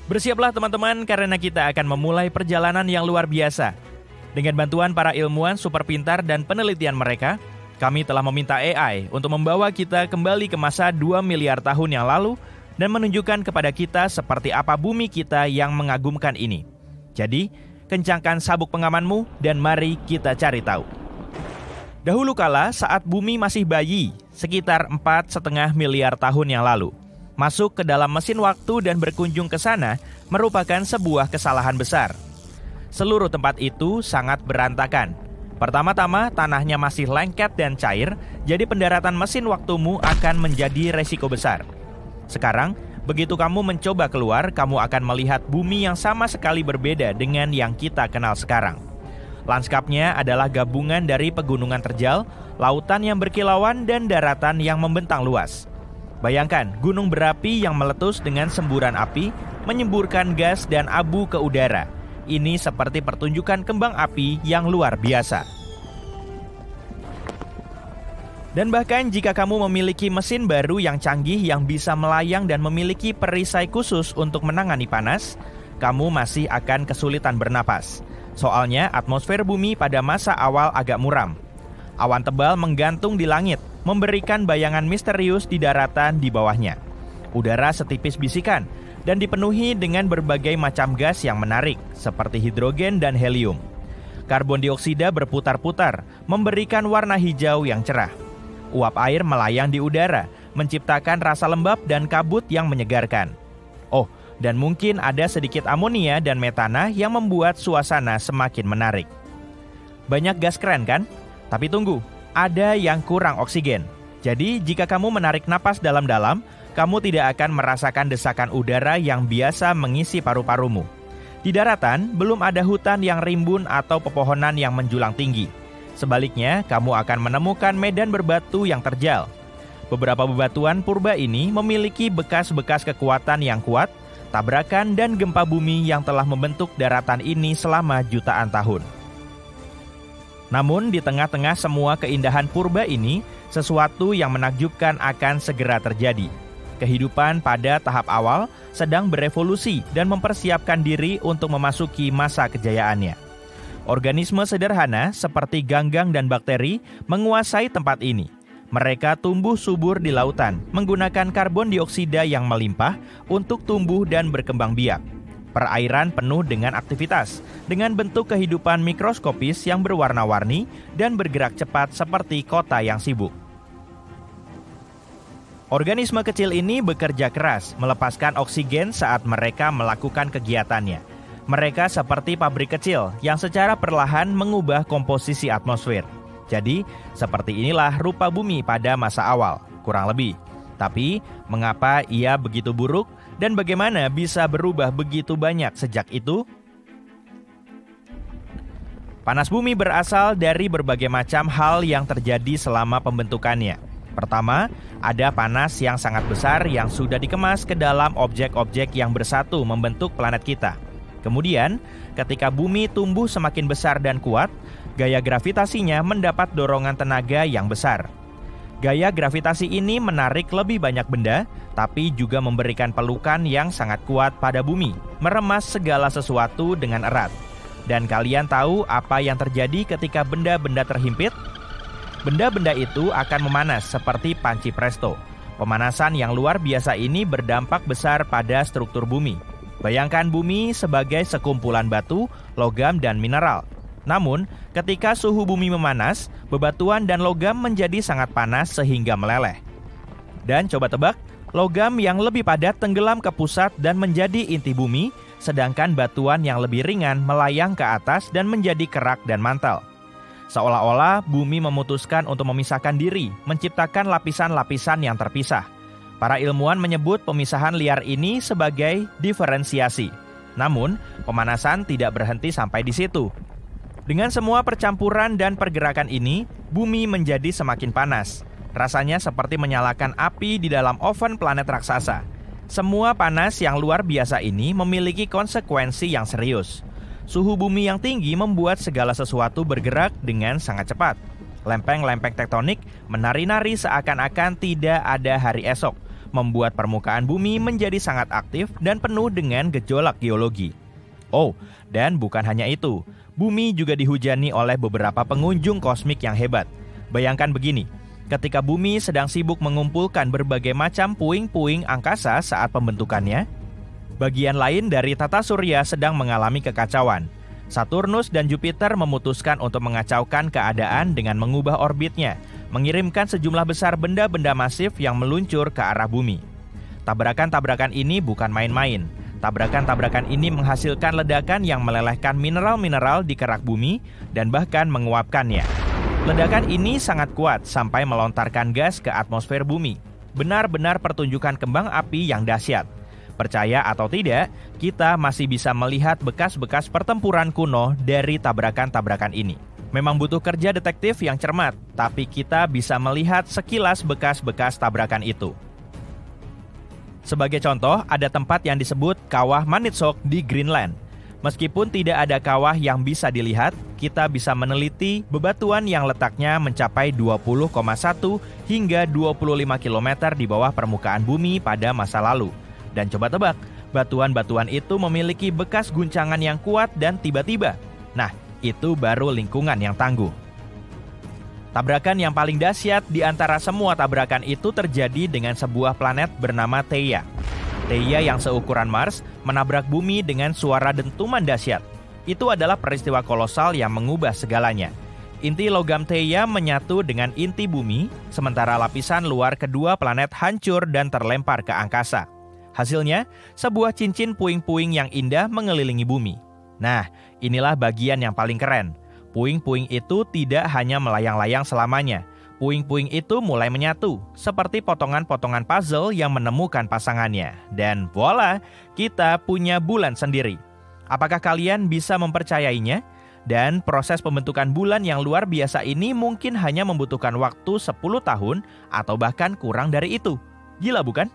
Bersiaplah teman-teman karena kita akan memulai perjalanan yang luar biasa. Dengan bantuan para ilmuwan super pintar dan penelitian mereka, kami telah meminta AI untuk membawa kita kembali ke masa 2 miliar tahun yang lalu dan menunjukkan kepada kita seperti apa bumi kita yang mengagumkan ini. Jadi, kencangkan sabuk pengamanmu dan mari kita cari tahu. Dahulu kala saat bumi masih bayi, sekitar 4,5 miliar tahun yang lalu, masuk ke dalam mesin waktu dan berkunjung ke sana merupakan sebuah kesalahan besar. Seluruh tempat itu sangat berantakan. Pertama-tama tanahnya masih lengket dan cair, jadi pendaratan mesin waktumu akan menjadi resiko besar. Sekarang, begitu kamu mencoba keluar, kamu akan melihat bumi yang sama sekali berbeda dengan yang kita kenal sekarang. Lanskapnya adalah gabungan dari pegunungan terjal, lautan yang berkilauan, dan daratan yang membentang luas. Bayangkan, gunung berapi yang meletus dengan semburan api, menyemburkan gas dan abu ke udara. Ini seperti pertunjukan kembang api yang luar biasa. Dan bahkan jika kamu memiliki mesin baru yang canggih yang bisa melayang dan memiliki perisai khusus untuk menangani panas, kamu masih akan kesulitan bernapas. Soalnya atmosfer bumi pada masa awal agak muram. Awan tebal menggantung di langit, memberikan bayangan misterius di daratan di bawahnya. Udara setipis bisikan dan dipenuhi dengan berbagai macam gas yang menarik, seperti hidrogen dan helium. Karbon dioksida berputar-putar, memberikan warna hijau yang cerah. Uap air melayang di udara, menciptakan rasa lembab dan kabut yang menyegarkan. Oh, dan mungkin ada sedikit amonia dan metana yang membuat suasana semakin menarik. Banyak gas keren kan? Tapi tunggu, ada yang kurang oksigen. Jadi, jika kamu menarik napas dalam-dalam, kamu tidak akan merasakan desakan udara yang biasa mengisi paru-parumu. Di daratan, belum ada hutan yang rimbun atau pepohonan yang menjulang tinggi. Sebaliknya, kamu akan menemukan medan berbatu yang terjal. Beberapa bebatuan purba ini memiliki bekas-bekas kekuatan yang kuat, tabrakan dan gempa bumi yang telah membentuk daratan ini selama jutaan tahun. Namun di tengah-tengah semua keindahan purba ini, sesuatu yang menakjubkan akan segera terjadi. Kehidupan pada tahap awal sedang berevolusi dan mempersiapkan diri untuk memasuki masa kejayaannya. Organisme sederhana seperti ganggang dan bakteri menguasai tempat ini. Mereka tumbuh subur di lautan, menggunakan karbon dioksida yang melimpah untuk tumbuh dan berkembang biak. Perairan penuh dengan aktivitas, dengan bentuk kehidupan mikroskopis yang berwarna-warni dan bergerak cepat seperti kota yang sibuk. Organisme kecil ini bekerja keras, melepaskan oksigen saat mereka melakukan kegiatannya. Mereka seperti pabrik kecil yang secara perlahan mengubah komposisi atmosfer. Jadi, seperti inilah rupa bumi pada masa awal, kurang lebih. Tapi, mengapa ia begitu buruk? Dan bagaimana bisa berubah begitu banyak sejak itu? Panas bumi berasal dari berbagai macam hal yang terjadi selama pembentukannya. Pertama, ada panas yang sangat besar yang sudah dikemas ke dalam objek-objek yang bersatu membentuk planet kita. Kemudian, ketika bumi tumbuh semakin besar dan kuat, gaya gravitasinya mendapat dorongan tenaga yang besar. Gaya gravitasi ini menarik lebih banyak benda, tapi juga memberikan pelukan yang sangat kuat pada bumi, meremas segala sesuatu dengan erat. Dan kalian tahu apa yang terjadi ketika benda-benda terhimpit? Benda-benda itu akan memanas seperti panci presto. Pemanasan yang luar biasa ini berdampak besar pada struktur bumi. Bayangkan bumi sebagai sekumpulan batu, logam, dan mineral. Namun, ketika suhu bumi memanas, bebatuan dan logam menjadi sangat panas sehingga meleleh. Dan coba tebak, logam yang lebih padat tenggelam ke pusat dan menjadi inti bumi, sedangkan batuan yang lebih ringan melayang ke atas dan menjadi kerak dan mantel. Seolah-olah bumi memutuskan untuk memisahkan diri, menciptakan lapisan-lapisan yang terpisah. Para ilmuwan menyebut pemisahan liar ini sebagai diferensiasi. Namun, pemanasan tidak berhenti sampai di situ. Dengan semua percampuran dan pergerakan ini, bumi menjadi semakin panas. Rasanya seperti menyalakan api di dalam oven planet raksasa. Semua panas yang luar biasa ini memiliki konsekuensi yang serius. Suhu bumi yang tinggi membuat segala sesuatu bergerak dengan sangat cepat. Lempeng-lempeng tektonik menari-nari seakan-akan tidak ada hari esok. membuat permukaan bumi menjadi sangat aktif dan penuh dengan gejolak geologi. Oh, dan bukan hanya itu, bumi juga dihujani oleh beberapa pengunjung kosmik yang hebat. Bayangkan begini, ketika bumi sedang sibuk mengumpulkan berbagai macam puing-puing angkasa saat pembentukannya, bagian lain dari tata surya sedang mengalami kekacauan. Saturnus dan Jupiter memutuskan untuk mengacaukan keadaan dengan mengubah orbitnya, mengirimkan sejumlah besar benda-benda masif yang meluncur ke arah bumi. Tabrakan-tabrakan ini bukan main-main. Tabrakan-tabrakan ini menghasilkan ledakan yang melelehkan mineral-mineral di kerak bumi dan bahkan menguapkannya. Ledakan ini sangat kuat sampai melontarkan gas ke atmosfer bumi. Benar-benar pertunjukan kembang api yang dahsyat. Percaya atau tidak, kita masih bisa melihat bekas-bekas pertempuran kuno dari tabrakan-tabrakan ini. Memang butuh kerja detektif yang cermat, tapi kita bisa melihat sekilas bekas-bekas tabrakan itu. Sebagai contoh, ada tempat yang disebut Kawah Maniitsoq di Greenland. Meskipun tidak ada kawah yang bisa dilihat, kita bisa meneliti bebatuan yang letaknya mencapai 20,1 hingga 25 km di bawah permukaan bumi pada masa lalu. Dan coba tebak, batuan-batuan itu memiliki bekas guncangan yang kuat dan tiba-tiba. Nah, itu baru lingkungan yang tangguh. Tabrakan yang paling dahsyat di antara semua tabrakan itu terjadi dengan sebuah planet bernama Theia. Theia yang seukuran Mars menabrak bumi dengan suara dentuman dahsyat. Itu adalah peristiwa kolosal yang mengubah segalanya. Inti logam Theia menyatu dengan inti bumi, sementara lapisan luar kedua planet hancur dan terlempar ke angkasa. Hasilnya, sebuah cincin puing-puing yang indah mengelilingi bumi. Nah, inilah bagian yang paling keren. Puing-puing itu tidak hanya melayang-layang selamanya. Puing-puing itu mulai menyatu, seperti potongan-potongan puzzle yang menemukan pasangannya. Dan voila, kita punya bulan sendiri. Apakah kalian bisa mempercayainya? Dan proses pembentukan bulan yang luar biasa ini mungkin hanya membutuhkan waktu 10 tahun atau bahkan kurang dari itu. Gila bukan?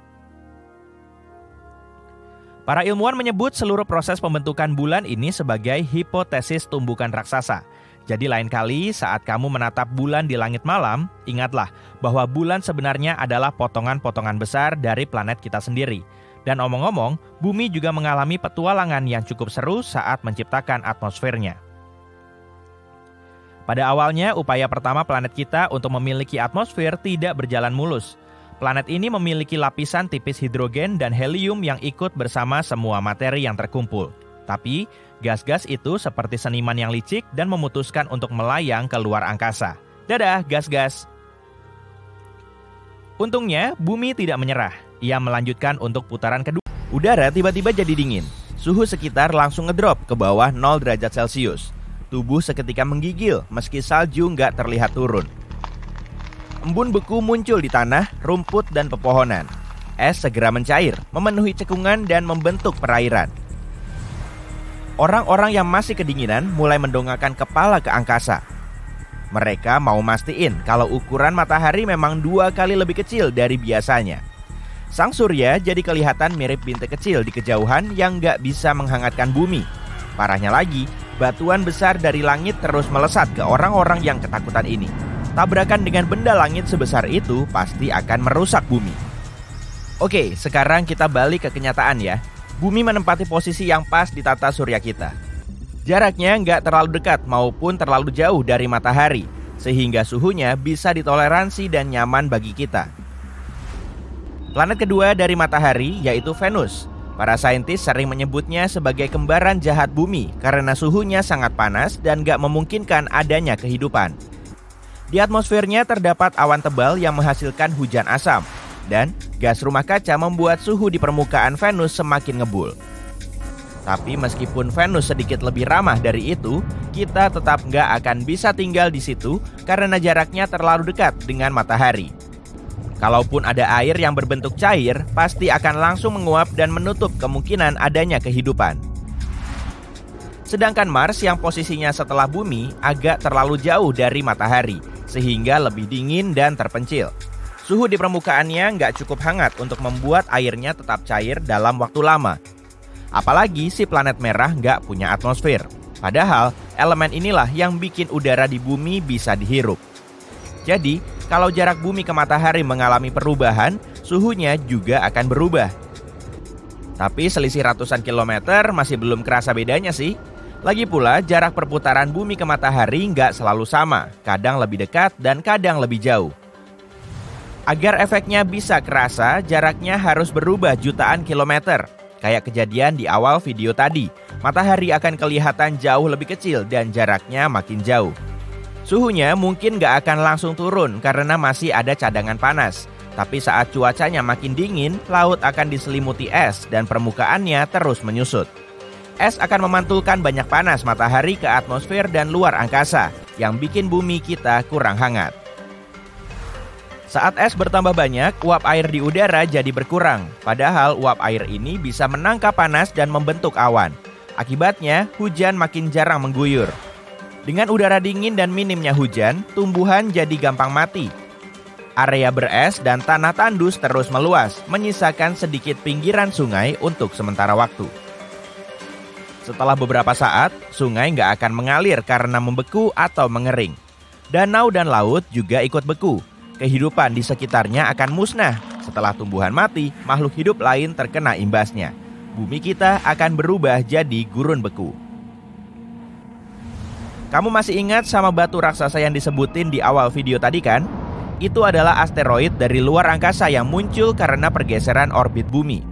Para ilmuwan menyebut seluruh proses pembentukan bulan ini sebagai hipotesis tumbukan raksasa. Jadi lain kali saat kamu menatap bulan di langit malam, ingatlah bahwa bulan sebenarnya adalah potongan-potongan besar dari planet kita sendiri. Dan omong-omong, bumi juga mengalami petualangan yang cukup seru saat menciptakan atmosfernya. Pada awalnya, upaya pertama planet kita untuk memiliki atmosfer tidak berjalan mulus. Planet ini memiliki lapisan tipis hidrogen dan helium yang ikut bersama semua materi yang terkumpul. Tapi, gas-gas itu seperti seniman yang licik dan memutuskan untuk melayang ke luar angkasa. Dadah, gas-gas! Untungnya, bumi tidak menyerah. Ia melanjutkan untuk putaran kedua. Udara tiba-tiba jadi dingin. Suhu sekitar langsung ngedrop ke bawah 0 derajat Celcius. Tubuh seketika menggigil meski salju nggak terlihat turun. Embun beku muncul di tanah, rumput, dan pepohonan. Es segera mencair, memenuhi cekungan dan membentuk perairan. Orang-orang yang masih kedinginan mulai mendongakkan kepala ke angkasa. Mereka mau mastiin kalau ukuran matahari memang 2 kali lebih kecil dari biasanya. Sang surya jadi kelihatan mirip bintik kecil di kejauhan yang nggak bisa menghangatkan bumi. Parahnya lagi, batuan besar dari langit terus melesat ke orang-orang yang ketakutan ini. Tabrakan dengan benda langit sebesar itu pasti akan merusak bumi. Oke, sekarang kita balik ke kenyataan ya. Bumi menempati posisi yang pas di tata surya kita. Jaraknya nggak terlalu dekat maupun terlalu jauh dari matahari, sehingga suhunya bisa ditoleransi dan nyaman bagi kita. Planet kedua dari matahari yaitu Venus. Para saintis sering menyebutnya sebagai kembaran jahat bumi karena suhunya sangat panas dan nggak memungkinkan adanya kehidupan. Di atmosfernya terdapat awan tebal yang menghasilkan hujan asam. Dan gas rumah kaca membuat suhu di permukaan Venus semakin ngebul. Tapi meskipun Venus sedikit lebih ramah dari itu, kita tetap nggak akan bisa tinggal di situ karena jaraknya terlalu dekat dengan matahari. Kalaupun ada air yang berbentuk cair, pasti akan langsung menguap dan menutup kemungkinan adanya kehidupan. Sedangkan Mars yang posisinya setelah bumi agak terlalu jauh dari matahari, sehingga lebih dingin dan terpencil. Suhu di permukaannya nggak cukup hangat untuk membuat airnya tetap cair dalam waktu lama. Apalagi si planet merah nggak punya atmosfer. Padahal elemen inilah yang bikin udara di bumi bisa dihirup. Jadi, kalau jarak bumi ke matahari mengalami perubahan, suhunya juga akan berubah. Tapi selisih ratusan kilometer masih belum kerasa bedanya sih. Lagi pula, jarak perputaran bumi ke matahari nggak selalu sama, kadang lebih dekat dan kadang lebih jauh. Agar efeknya bisa kerasa, jaraknya harus berubah jutaan kilometer. Kayak kejadian di awal video tadi, matahari akan kelihatan jauh lebih kecil dan jaraknya makin jauh. Suhunya mungkin nggak akan langsung turun karena masih ada cadangan panas. Tapi saat cuacanya makin dingin, laut akan diselimuti es dan permukaannya terus menyusut. Es akan memantulkan banyak panas matahari ke atmosfer dan luar angkasa, yang bikin bumi kita kurang hangat. Saat es bertambah banyak, uap air di udara jadi berkurang. Padahal uap air ini bisa menangkap panas dan membentuk awan. Akibatnya, hujan makin jarang mengguyur. Dengan udara dingin dan minimnya hujan, tumbuhan jadi gampang mati. Area beres dan tanah tandus terus meluas, menyisakan sedikit pinggiran sungai untuk sementara waktu. Setelah beberapa saat, sungai nggak akan mengalir karena membeku atau mengering. Danau dan laut juga ikut beku. Kehidupan di sekitarnya akan musnah. Setelah tumbuhan mati, makhluk hidup lain terkena imbasnya. Bumi kita akan berubah jadi gurun beku. Kamu masih ingat sama batu raksasa yang disebutin di awal video tadi kan? Itu adalah asteroid dari luar angkasa yang muncul karena pergeseran orbit bumi.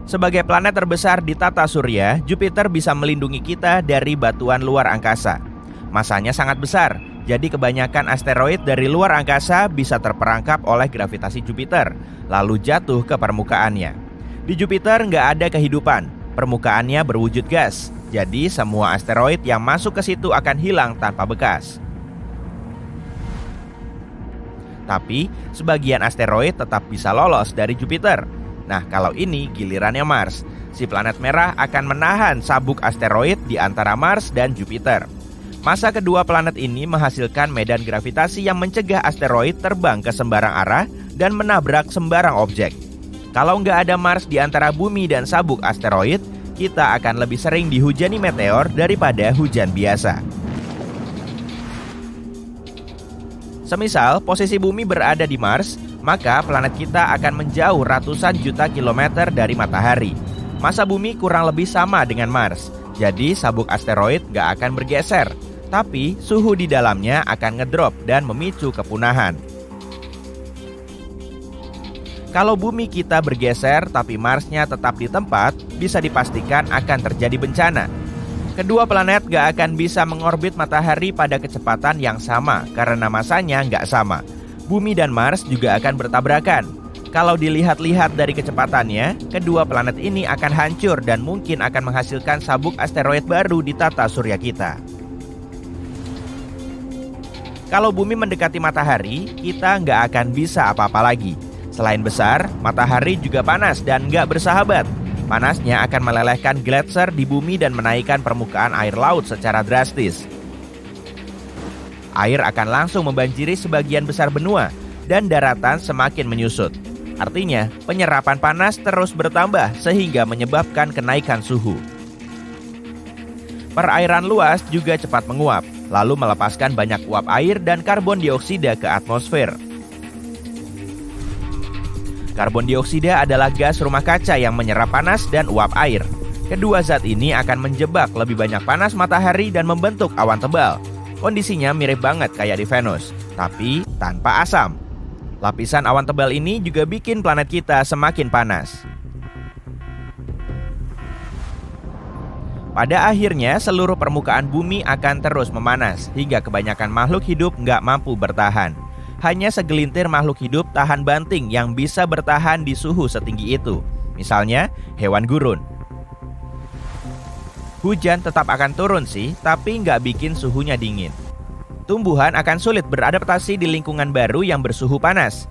Sebagai planet terbesar di tata surya, Jupiter bisa melindungi kita dari batuan luar angkasa. Masanya sangat besar, jadi kebanyakan asteroid dari luar angkasa bisa terperangkap oleh gravitasi Jupiter, lalu jatuh ke permukaannya. Di Jupiter nggak ada kehidupan, permukaannya berwujud gas, jadi semua asteroid yang masuk ke situ akan hilang tanpa bekas. Tapi, sebagian asteroid tetap bisa lolos dari Jupiter. Nah, kalau ini gilirannya Mars. Si planet merah akan menahan sabuk asteroid di antara Mars dan Jupiter. Massa kedua planet ini menghasilkan medan gravitasi yang mencegah asteroid terbang ke sembarang arah dan menabrak sembarang objek. Kalau nggak ada Mars di antara bumi dan sabuk asteroid, kita akan lebih sering dihujani meteor daripada hujan biasa. Semisal posisi bumi berada di Mars, maka planet kita akan menjauh ratusan juta kilometer dari matahari. Massa bumi kurang lebih sama dengan Mars, jadi sabuk asteroid nggak akan bergeser. Tapi suhu di dalamnya akan ngedrop dan memicu kepunahan. Kalau bumi kita bergeser tapi Marsnya tetap di tempat, bisa dipastikan akan terjadi bencana. Kedua planet gak akan bisa mengorbit matahari pada kecepatan yang sama karena masanya nggak sama. Bumi dan Mars juga akan bertabrakan. Kalau dilihat-lihat dari kecepatannya, kedua planet ini akan hancur dan mungkin akan menghasilkan sabuk asteroid baru di tata surya kita. Kalau bumi mendekati matahari, kita nggak akan bisa apa-apa lagi. Selain besar, matahari juga panas dan nggak bersahabat. Panasnya akan melelehkan gletser di bumi dan menaikkan permukaan air laut secara drastis. Air akan langsung membanjiri sebagian besar benua dan daratan semakin menyusut. Artinya, penyerapan panas terus bertambah sehingga menyebabkan kenaikan suhu. Perairan luas juga cepat menguap, lalu melepaskan banyak uap air dan karbon dioksida ke atmosfer. Karbon dioksida adalah gas rumah kaca yang menyerap panas dan uap air. Kedua zat ini akan menjebak lebih banyak panas matahari dan membentuk awan tebal. Kondisinya mirip banget kayak di Venus, tapi tanpa asam. Lapisan awan tebal ini juga bikin planet kita semakin panas. Pada akhirnya, seluruh permukaan bumi akan terus memanas, hingga kebanyakan makhluk hidup nggak mampu bertahan. Hanya segelintir makhluk hidup tahan banting yang bisa bertahan di suhu setinggi itu. Misalnya, hewan gurun. Hujan tetap akan turun sih, tapi nggak bikin suhunya dingin. Tumbuhan akan sulit beradaptasi di lingkungan baru yang bersuhu panas.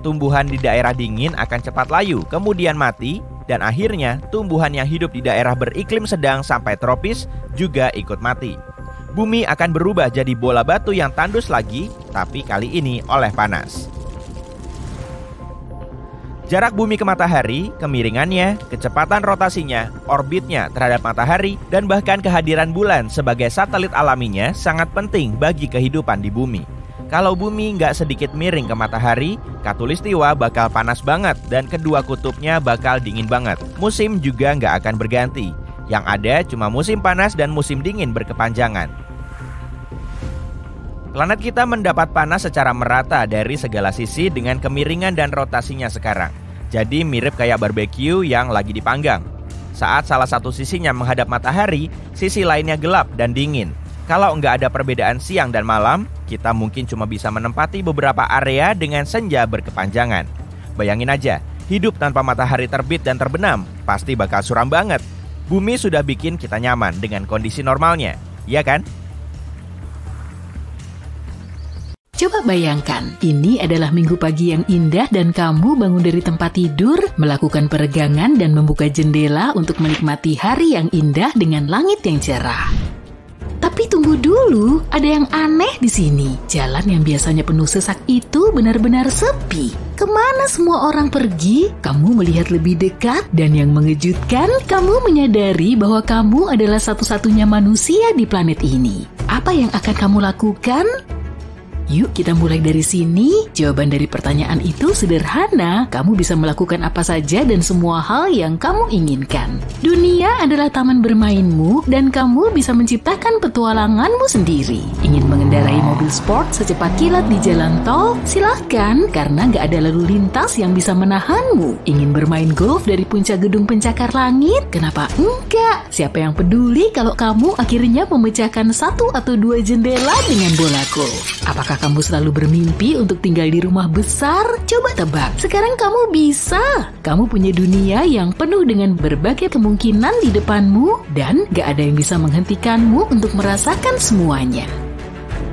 Tumbuhan di daerah dingin akan cepat layu, kemudian mati, dan akhirnya tumbuhan yang hidup di daerah beriklim sedang sampai tropis juga ikut mati. Bumi akan berubah jadi bola batu yang tandus lagi, tapi kali ini oleh panas. Jarak bumi ke matahari, kemiringannya, kecepatan rotasinya, orbitnya terhadap matahari, dan bahkan kehadiran bulan sebagai satelit alaminya sangat penting bagi kehidupan di bumi. Kalau bumi nggak sedikit miring ke matahari, Khatulistiwa bakal panas banget dan kedua kutubnya bakal dingin banget. Musim juga nggak akan berganti. Yang ada cuma musim panas dan musim dingin berkepanjangan. Planet kita mendapat panas secara merata dari segala sisi dengan kemiringan dan rotasinya sekarang. Jadi mirip kayak barbeque yang lagi dipanggang. Saat salah satu sisinya menghadap matahari, sisi lainnya gelap dan dingin. Kalau nggak ada perbedaan siang dan malam, kita mungkin cuma bisa menempati beberapa area dengan senja berkepanjangan. Bayangin aja, hidup tanpa matahari terbit dan terbenam pasti bakal suram banget. Bumi sudah bikin kita nyaman dengan kondisi normalnya, iya kan? Coba bayangkan, ini adalah minggu pagi yang indah dan kamu bangun dari tempat tidur, melakukan peregangan dan membuka jendela untuk menikmati hari yang indah dengan langit yang cerah. Tapi tunggu dulu, ada yang aneh di sini. Jalan yang biasanya penuh sesak itu benar-benar sepi. Kemana semua orang pergi? Kamu melihat lebih dekat dan yang mengejutkan, kamu menyadari bahwa kamu adalah satu-satunya manusia di planet ini. Apa yang akan kamu lakukan? Yuk kita mulai dari sini. Jawaban dari pertanyaan itu sederhana. Kamu bisa melakukan apa saja dan semua hal yang kamu inginkan. Dunia adalah taman bermainmu dan kamu bisa menciptakan petualanganmu sendiri. Ingin mengendarai mobil sport secepat kilat di jalan tol? Silahkan, karena nggak ada lalu lintas yang bisa menahanmu. Ingin bermain golf dari puncak gedung pencakar langit? Kenapa enggak? Siapa yang peduli kalau kamu akhirnya memecahkan 1 atau 2 jendela dengan bola golf? Apakah kamu selalu bermimpi untuk tinggal di rumah besar? Coba tebak, sekarang kamu bisa. Kamu punya dunia yang penuh dengan berbagai kemungkinan di depanmu dan gak ada yang bisa menghentikanmu untuk merasakan semuanya.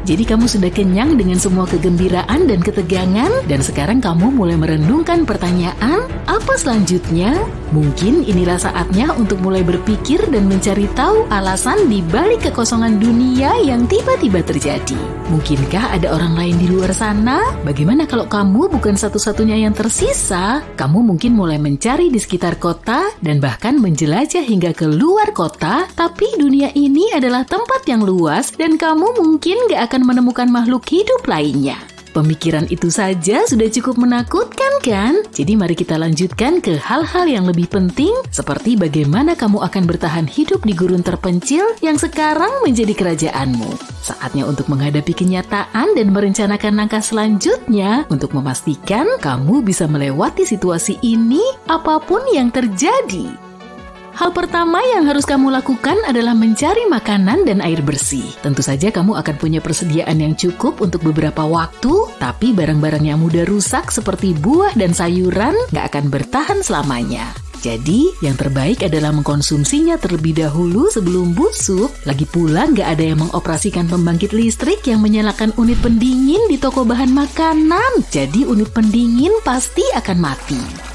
Jadi kamu sudah kenyang dengan semua kegembiraan dan ketegangan dan sekarang kamu mulai merenungkan pertanyaan, apa selanjutnya? Mungkin inilah saatnya untuk mulai berpikir dan mencari tahu alasan di balik kekosongan dunia yang tiba-tiba terjadi. Mungkinkah ada orang lain di luar sana? Bagaimana kalau kamu bukan satu-satunya yang tersisa? Kamu mungkin mulai mencari di sekitar kota dan bahkan menjelajah hingga ke luar kota, tapi dunia ini adalah tempat yang luas dan kamu mungkin gak akan menemukan makhluk hidup lainnya. Pemikiran itu saja sudah cukup menakutkan kan? Jadi mari kita lanjutkan ke hal-hal yang lebih penting seperti bagaimana kamu akan bertahan hidup di gurun terpencil yang sekarang menjadi kerajaanmu. Saatnya untuk menghadapi kenyataan dan merencanakan langkah selanjutnya untuk memastikan kamu bisa melewati situasi ini apapun yang terjadi. Hal pertama yang harus kamu lakukan adalah mencari makanan dan air bersih. Tentu saja kamu akan punya persediaan yang cukup untuk beberapa waktu, tapi barang-barang yang mudah rusak seperti buah dan sayuran nggak akan bertahan selamanya. Jadi, yang terbaik adalah mengkonsumsinya terlebih dahulu sebelum busuk. Lagi pula nggak ada yang mengoperasikan pembangkit listrik yang menyalakan unit pendingin di toko bahan makanan. Jadi, unit pendingin pasti akan mati.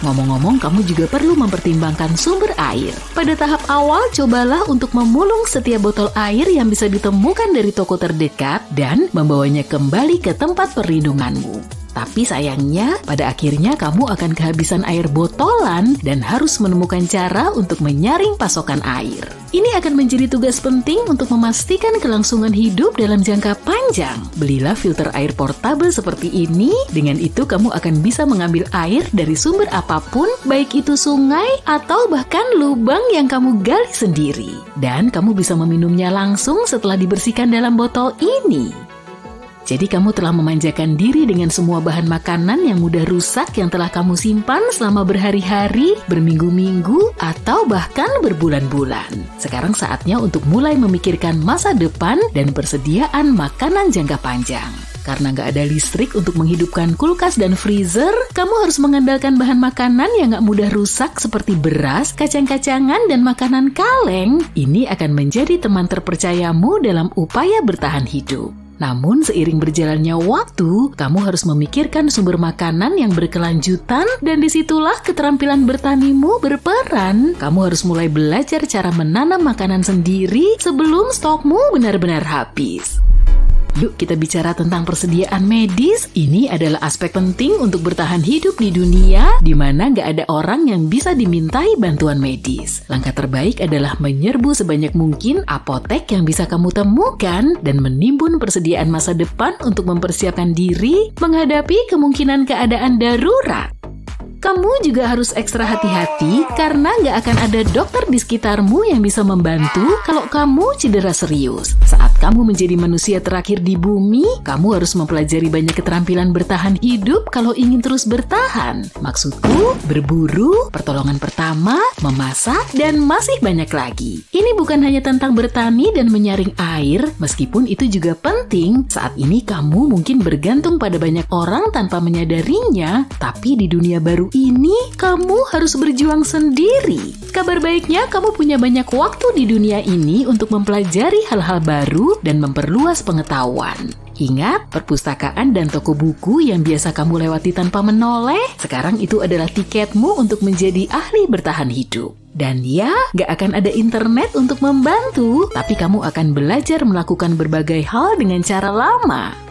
Ngomong-ngomong, kamu juga perlu mempertimbangkan sumber air. Pada tahap awal, cobalah untuk memulung setiap botol air yang bisa ditemukan dari toko terdekat dan membawanya kembali ke tempat perlindunganmu. Tapi sayangnya, pada akhirnya kamu akan kehabisan air botolan dan harus menemukan cara untuk menyaring pasokan air. Ini akan menjadi tugas penting untuk memastikan kelangsungan hidup dalam jangka panjang. Belilah filter air portabel seperti ini, dengan itu kamu akan bisa mengambil air dari sumber apapun, baik itu sungai atau bahkan lubang yang kamu gali sendiri. Dan kamu bisa meminumnya langsung setelah dibersihkan dalam botol ini. Jadi kamu telah memanjakan diri dengan semua bahan makanan yang mudah rusak yang telah kamu simpan selama berhari-hari, berminggu-minggu, atau bahkan berbulan-bulan. Sekarang saatnya untuk mulai memikirkan masa depan dan persediaan makanan jangka panjang. Karena nggak ada listrik untuk menghidupkan kulkas dan freezer, kamu harus mengandalkan bahan makanan yang nggak mudah rusak seperti beras, kacang-kacangan, dan makanan kaleng. Ini akan menjadi teman terpercayamu dalam upaya bertahan hidup. Namun seiring berjalannya waktu, kamu harus memikirkan sumber makanan yang berkelanjutan dan disitulah keterampilan bertanimu berperan. Kamu harus mulai belajar cara menanam makanan sendiri sebelum stokmu benar-benar habis. Yuk kita bicara tentang persediaan medis. Ini adalah aspek penting untuk bertahan hidup di dunia di mana nggak ada orang yang bisa dimintai bantuan medis. Langkah terbaik adalah menyerbu sebanyak mungkin apotek yang bisa kamu temukan dan menimbun persediaan masa depan untuk mempersiapkan diri menghadapi kemungkinan keadaan darurat. Kamu juga harus ekstra hati-hati karena nggak akan ada dokter di sekitarmu yang bisa membantu kalau kamu cedera serius. Saat kamu menjadi manusia terakhir di bumi, kamu harus mempelajari banyak keterampilan bertahan hidup kalau ingin terus bertahan. Maksudku, berburu, pertolongan pertama, memasak, dan masih banyak lagi. Ini bukan hanya tentang bertani dan menyaring air, meskipun itu juga penting. Saat ini kamu mungkin bergantung pada banyak orang tanpa menyadarinya, tapi di dunia baru ini, kamu harus berjuang sendiri. Kabar baiknya, kamu punya banyak waktu di dunia ini untuk mempelajari hal-hal baru dan memperluas pengetahuan. Ingat, perpustakaan dan toko buku yang biasa kamu lewati tanpa menoleh, sekarang itu adalah tiketmu untuk menjadi ahli bertahan hidup. Dan ya, gak akan ada internet untuk membantu, tapi kamu akan belajar melakukan berbagai hal dengan cara lama.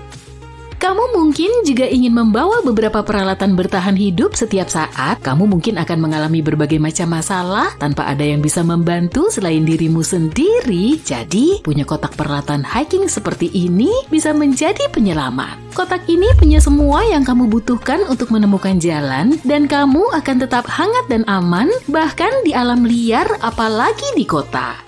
Kamu mungkin juga ingin membawa beberapa peralatan bertahan hidup setiap saat. Kamu mungkin akan mengalami berbagai macam masalah tanpa ada yang bisa membantu selain dirimu sendiri. Jadi, punya kotak peralatan hiking seperti ini bisa menjadi penyelamat. Kotak ini punya semua yang kamu butuhkan untuk menemukan jalan, dan kamu akan tetap hangat dan aman, bahkan di alam liar, apalagi di kota.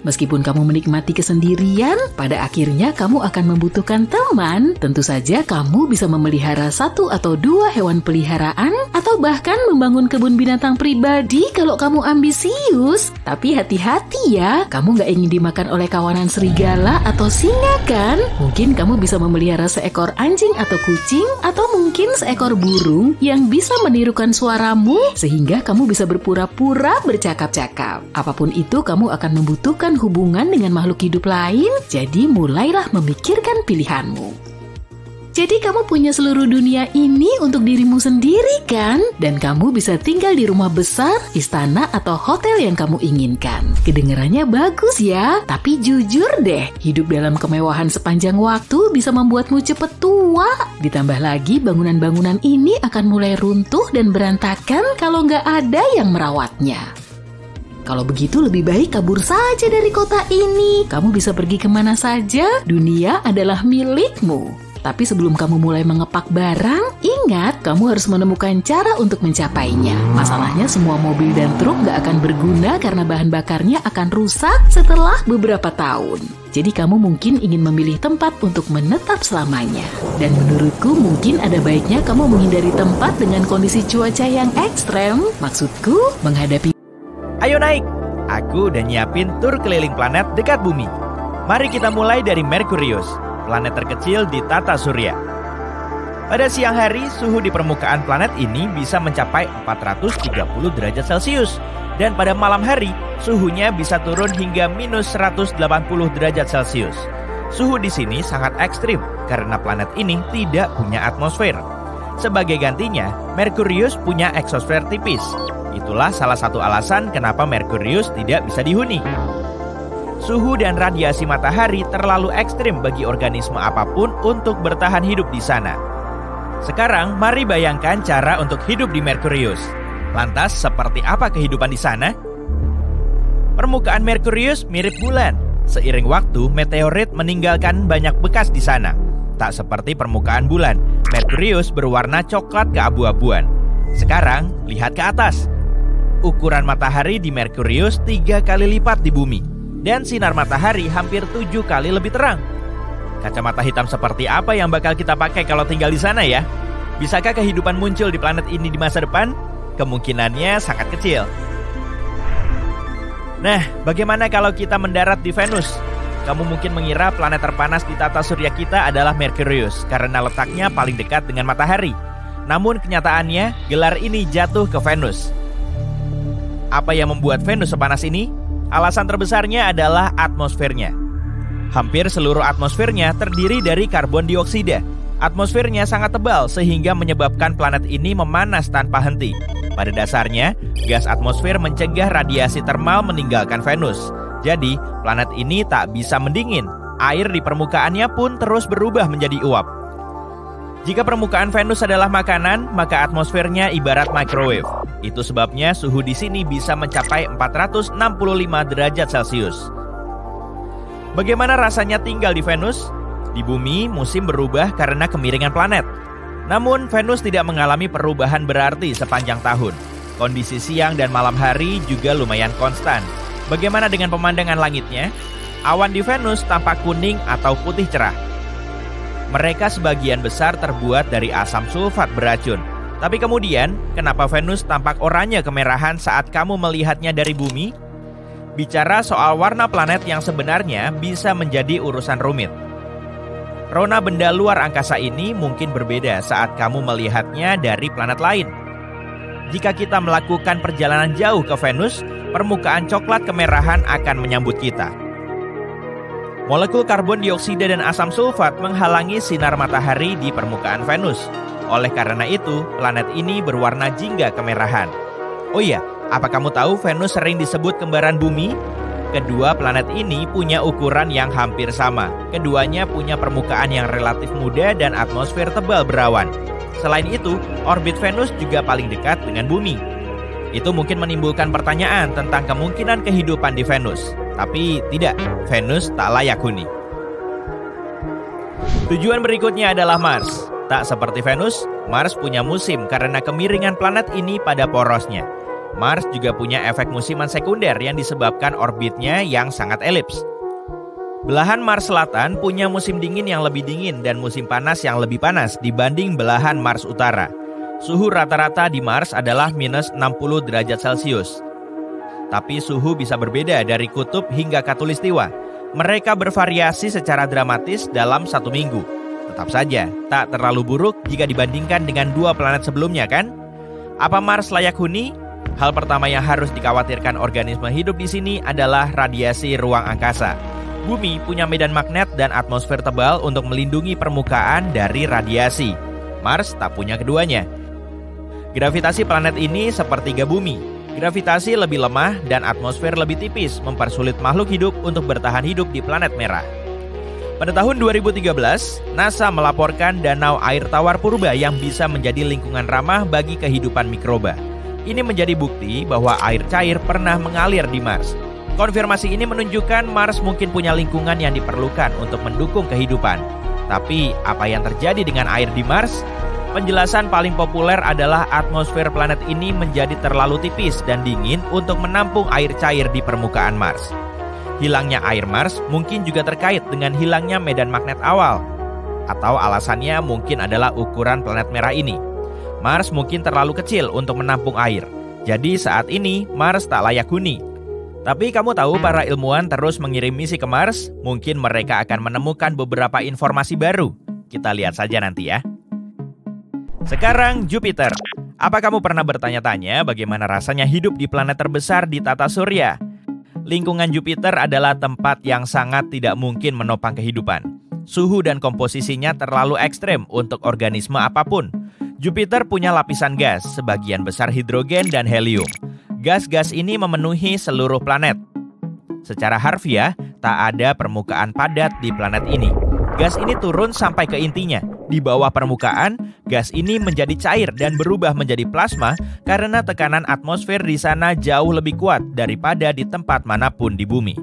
Meskipun kamu menikmati kesendirian, pada akhirnya kamu akan membutuhkan teman. Tentu saja kamu bisa memelihara 1 atau 2 hewan peliharaan, atau bahkan membangun kebun binatang pribadi kalau kamu ambisius. Tapi hati-hati ya, kamu gak ingin dimakan oleh kawanan serigala atau singa kan? Mungkin kamu bisa memelihara seekor anjing atau kucing, atau mungkin seekor burung yang bisa menirukan suaramu, sehingga kamu bisa berpura-pura bercakap-cakap. Apapun itu, kamu akan membutuhkan hubungan dengan makhluk hidup lain, jadi mulailah memikirkan pilihanmu. Jadi kamu punya seluruh dunia ini untuk dirimu sendiri kan? Dan kamu bisa tinggal di rumah besar, istana, atau hotel yang kamu inginkan. Kedengarannya bagus ya, tapi jujur deh, hidup dalam kemewahan sepanjang waktu bisa membuatmu cepet tua. Ditambah lagi bangunan-bangunan ini akan mulai runtuh dan berantakan kalau nggak ada yang merawatnya. Kalau begitu lebih baik kabur saja dari kota ini. Kamu bisa pergi kemana saja, dunia adalah milikmu. Tapi sebelum kamu mulai mengepak barang, ingat kamu harus menemukan cara untuk mencapainya. Masalahnya semua mobil dan truk gak akan berguna karena bahan bakarnya akan rusak setelah beberapa tahun. Jadi kamu mungkin ingin memilih tempat untuk menetap selamanya. Dan menurutku mungkin ada baiknya kamu menghindari tempat dengan kondisi cuaca yang ekstrem. Maksudku, menghadapi Ayo naik! Aku udah nyiapin tur keliling planet dekat bumi. Mari kita mulai dari Merkurius, planet terkecil di tata surya. Pada siang hari, suhu di permukaan planet ini bisa mencapai 430 derajat Celcius. Dan pada malam hari, suhunya bisa turun hingga minus 180 derajat Celcius. Suhu di sini sangat ekstrim karena planet ini tidak punya atmosfer. Sebagai gantinya, Merkurius punya eksosfer tipis. Itulah salah satu alasan kenapa Merkurius tidak bisa dihuni. Suhu dan radiasi matahari terlalu ekstrim bagi organisme apapun untuk bertahan hidup di sana. Sekarang, mari bayangkan cara untuk hidup di Merkurius. Lantas, seperti apa kehidupan di sana? Permukaan Merkurius mirip bulan. Seiring waktu, meteorit meninggalkan banyak bekas di sana. Tak seperti permukaan bulan, Merkurius berwarna coklat keabu-abuan. Sekarang, lihat ke atas. Ukuran matahari di Merkurius 3 kali lipat di bumi. Dan sinar matahari hampir 7 kali lebih terang. Kacamata hitam seperti apa yang bakal kita pakai kalau tinggal di sana ya? Bisakah kehidupan muncul di planet ini di masa depan? Kemungkinannya sangat kecil. Nah, bagaimana kalau kita mendarat di Venus? Kamu mungkin mengira planet terpanas di tata surya kita adalah Merkurius karena letaknya paling dekat dengan matahari. Namun kenyataannya, gelar ini jatuh ke Venus. Apa yang membuat Venus sepanas ini? Alasan terbesarnya adalah atmosfernya. Hampir seluruh atmosfernya terdiri dari karbon dioksida. Atmosfernya sangat tebal sehingga menyebabkan planet ini memanas tanpa henti. Pada dasarnya, gas atmosfer mencegah radiasi termal meninggalkan Venus. Jadi, planet ini tak bisa mendingin. Air di permukaannya pun terus berubah menjadi uap. Jika permukaan Venus adalah makanan, maka atmosfernya ibarat microwave. Itu sebabnya suhu di sini bisa mencapai 465 derajat Celcius. Bagaimana rasanya tinggal di Venus? Di bumi, musim berubah karena kemiringan planet. Namun, Venus tidak mengalami perubahan berarti sepanjang tahun. Kondisi siang dan malam hari juga lumayan konstan. Bagaimana dengan pemandangan langitnya? Awan di Venus tampak kuning atau putih cerah. Mereka sebagian besar terbuat dari asam sulfat beracun. Tapi kemudian, kenapa Venus tampak oranye kemerahan saat kamu melihatnya dari bumi? Bicara soal warna planet yang sebenarnya bisa menjadi urusan rumit. Rona benda luar angkasa ini mungkin berbeda saat kamu melihatnya dari planet lain. Jika kita melakukan perjalanan jauh ke Venus, permukaan coklat kemerahan akan menyambut kita. Molekul karbon dioksida dan asam sulfat menghalangi sinar matahari di permukaan Venus. Oleh karena itu, planet ini berwarna jingga kemerahan. Oh iya, apa kamu tahu Venus sering disebut kembaran bumi? Kedua planet ini punya ukuran yang hampir sama. Keduanya punya permukaan yang relatif muda dan atmosfer tebal berawan. Selain itu, orbit Venus juga paling dekat dengan bumi. Itu mungkin menimbulkan pertanyaan tentang kemungkinan kehidupan di Venus. Tapi tidak, Venus tak layak huni. Tujuan berikutnya adalah Mars. Tak seperti Venus, Mars punya musim karena kemiringan planet ini pada porosnya. Mars juga punya efek musiman sekunder yang disebabkan orbitnya yang sangat elips. Belahan Mars Selatan punya musim dingin yang lebih dingin dan musim panas yang lebih panas dibanding belahan Mars Utara. Suhu rata-rata di Mars adalah minus 60 derajat Celcius. Tapi suhu bisa berbeda dari kutub hingga khatulistiwa. Mereka bervariasi secara dramatis dalam 1 minggu. Tetap saja, tak terlalu buruk jika dibandingkan dengan 2 planet sebelumnya kan? Apa Mars layak huni? Hal pertama yang harus dikhawatirkan organisme hidup di sini adalah radiasi ruang angkasa. Bumi punya medan magnet dan atmosfer tebal untuk melindungi permukaan dari radiasi. Mars tak punya keduanya. Gravitasi planet ini sepertiga bumi. Gravitasi lebih lemah dan atmosfer lebih tipis mempersulit makhluk hidup untuk bertahan hidup di planet merah. Pada tahun 2013, NASA melaporkan danau air tawar purba yang bisa menjadi lingkungan ramah bagi kehidupan mikroba. Ini menjadi bukti bahwa air cair pernah mengalir di Mars. Konfirmasi ini menunjukkan Mars mungkin punya lingkungan yang diperlukan untuk mendukung kehidupan. Tapi, apa yang terjadi dengan air di Mars? Penjelasan paling populer adalah atmosfer planet ini menjadi terlalu tipis dan dingin untuk menampung air cair di permukaan Mars. Hilangnya air Mars mungkin juga terkait dengan hilangnya medan magnet awal. Atau alasannya mungkin adalah ukuran planet merah ini. Mars mungkin terlalu kecil untuk menampung air. Jadi saat ini Mars tak layak huni. Tapi kamu tahu para ilmuwan terus mengirim misi ke Mars? Mungkin mereka akan menemukan beberapa informasi baru. Kita lihat saja nanti ya. Sekarang Jupiter. Apa kamu pernah bertanya-tanya bagaimana rasanya hidup di planet terbesar di tata surya? Lingkungan Jupiter adalah tempat yang sangat tidak mungkin menopang kehidupan. Suhu dan komposisinya terlalu ekstrem untuk organisme apapun. Jupiter punya lapisan gas, sebagian besar hidrogen dan helium. Gas-gas ini memenuhi seluruh planet. Secara harfiah, tak ada permukaan padat di planet ini. Gas ini turun sampai ke intinya. Di bawah permukaan, gas ini menjadi cair dan berubah menjadi plasma karena tekanan atmosfer di sana jauh lebih kuat daripada di tempat manapun di bumi.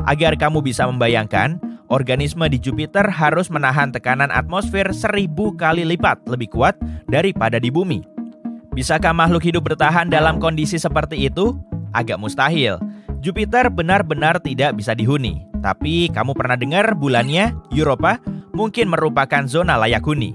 Agar kamu bisa membayangkan, organisme di Jupiter harus menahan tekanan atmosfer 1000 kali lipat lebih kuat daripada di bumi. Bisakah makhluk hidup bertahan dalam kondisi seperti itu? Agak mustahil. Jupiter benar-benar tidak bisa dihuni. Tapi kamu pernah dengar bulannya, Europa, mungkin merupakan zona layak huni.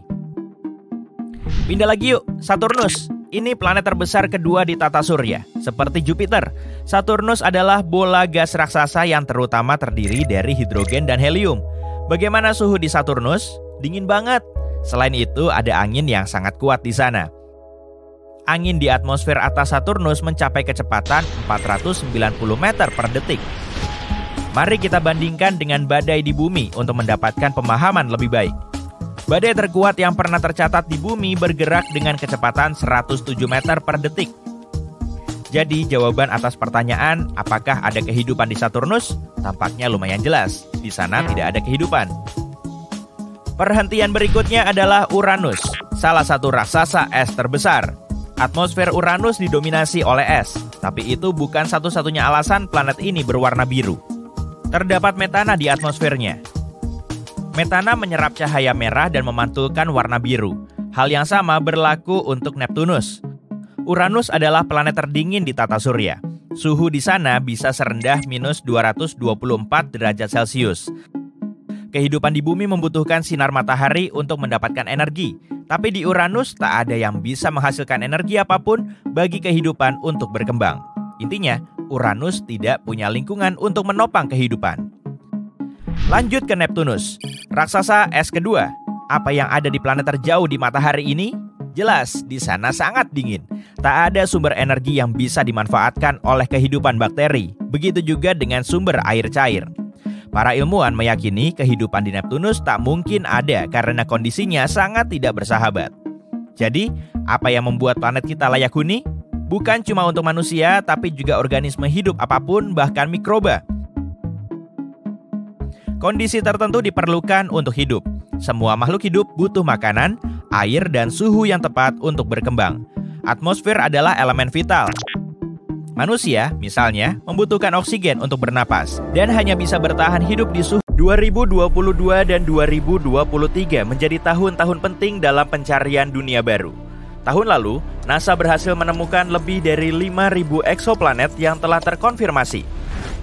Pindah lagi yuk, Saturnus. Ini planet terbesar kedua di tata surya. Seperti Jupiter, Saturnus adalah bola gas raksasa yang terutama terdiri dari hidrogen dan helium. Bagaimana suhu di Saturnus? Dingin banget. Selain itu, ada angin yang sangat kuat di sana. Angin di atmosfer atas Saturnus mencapai kecepatan 490 meter per detik. Mari kita bandingkan dengan badai di bumi untuk mendapatkan pemahaman lebih baik. Badai terkuat yang pernah tercatat di bumi bergerak dengan kecepatan 107 meter per detik. Jadi jawaban atas pertanyaan apakah ada kehidupan di Saturnus tampaknya lumayan jelas. Di sana tidak ada kehidupan. Perhentian berikutnya adalah Uranus, salah satu raksasa es terbesar. Atmosfer Uranus didominasi oleh es, tapi itu bukan satu-satunya alasan planet ini berwarna biru. Terdapat metana di atmosfernya. Metana menyerap cahaya merah dan memantulkan warna biru. Hal yang sama berlaku untuk Neptunus. Uranus adalah planet terdingin di tata surya. Suhu di sana bisa serendah minus 224 derajat Celcius. Kehidupan di bumi membutuhkan sinar matahari untuk mendapatkan energi. Tapi di Uranus tak ada yang bisa menghasilkan energi apapun bagi kehidupan untuk berkembang. Intinya, Uranus tidak punya lingkungan untuk menopang kehidupan. Lanjut ke Neptunus, raksasa es kedua. Apa yang ada di planet terjauh di matahari ini? Jelas, di sana sangat dingin. Tak ada sumber energi yang bisa dimanfaatkan oleh kehidupan bakteri. Begitu juga dengan sumber air cair. Para ilmuwan meyakini kehidupan di Neptunus tak mungkin ada karena kondisinya sangat tidak bersahabat. Jadi, apa yang membuat planet kita layak huni? Bukan cuma untuk manusia, tapi juga organisme hidup apapun, bahkan mikroba. Kondisi tertentu diperlukan untuk hidup. Semua makhluk hidup butuh makanan, air, dan suhu yang tepat untuk berkembang. Atmosfer adalah elemen vital. Manusia, misalnya, membutuhkan oksigen untuk bernapas dan hanya bisa bertahan hidup di suhu 2022 dan 2023 menjadi tahun-tahun penting dalam pencarian dunia baru. Tahun lalu, NASA berhasil menemukan lebih dari 5.000 eksoplanet yang telah terkonfirmasi.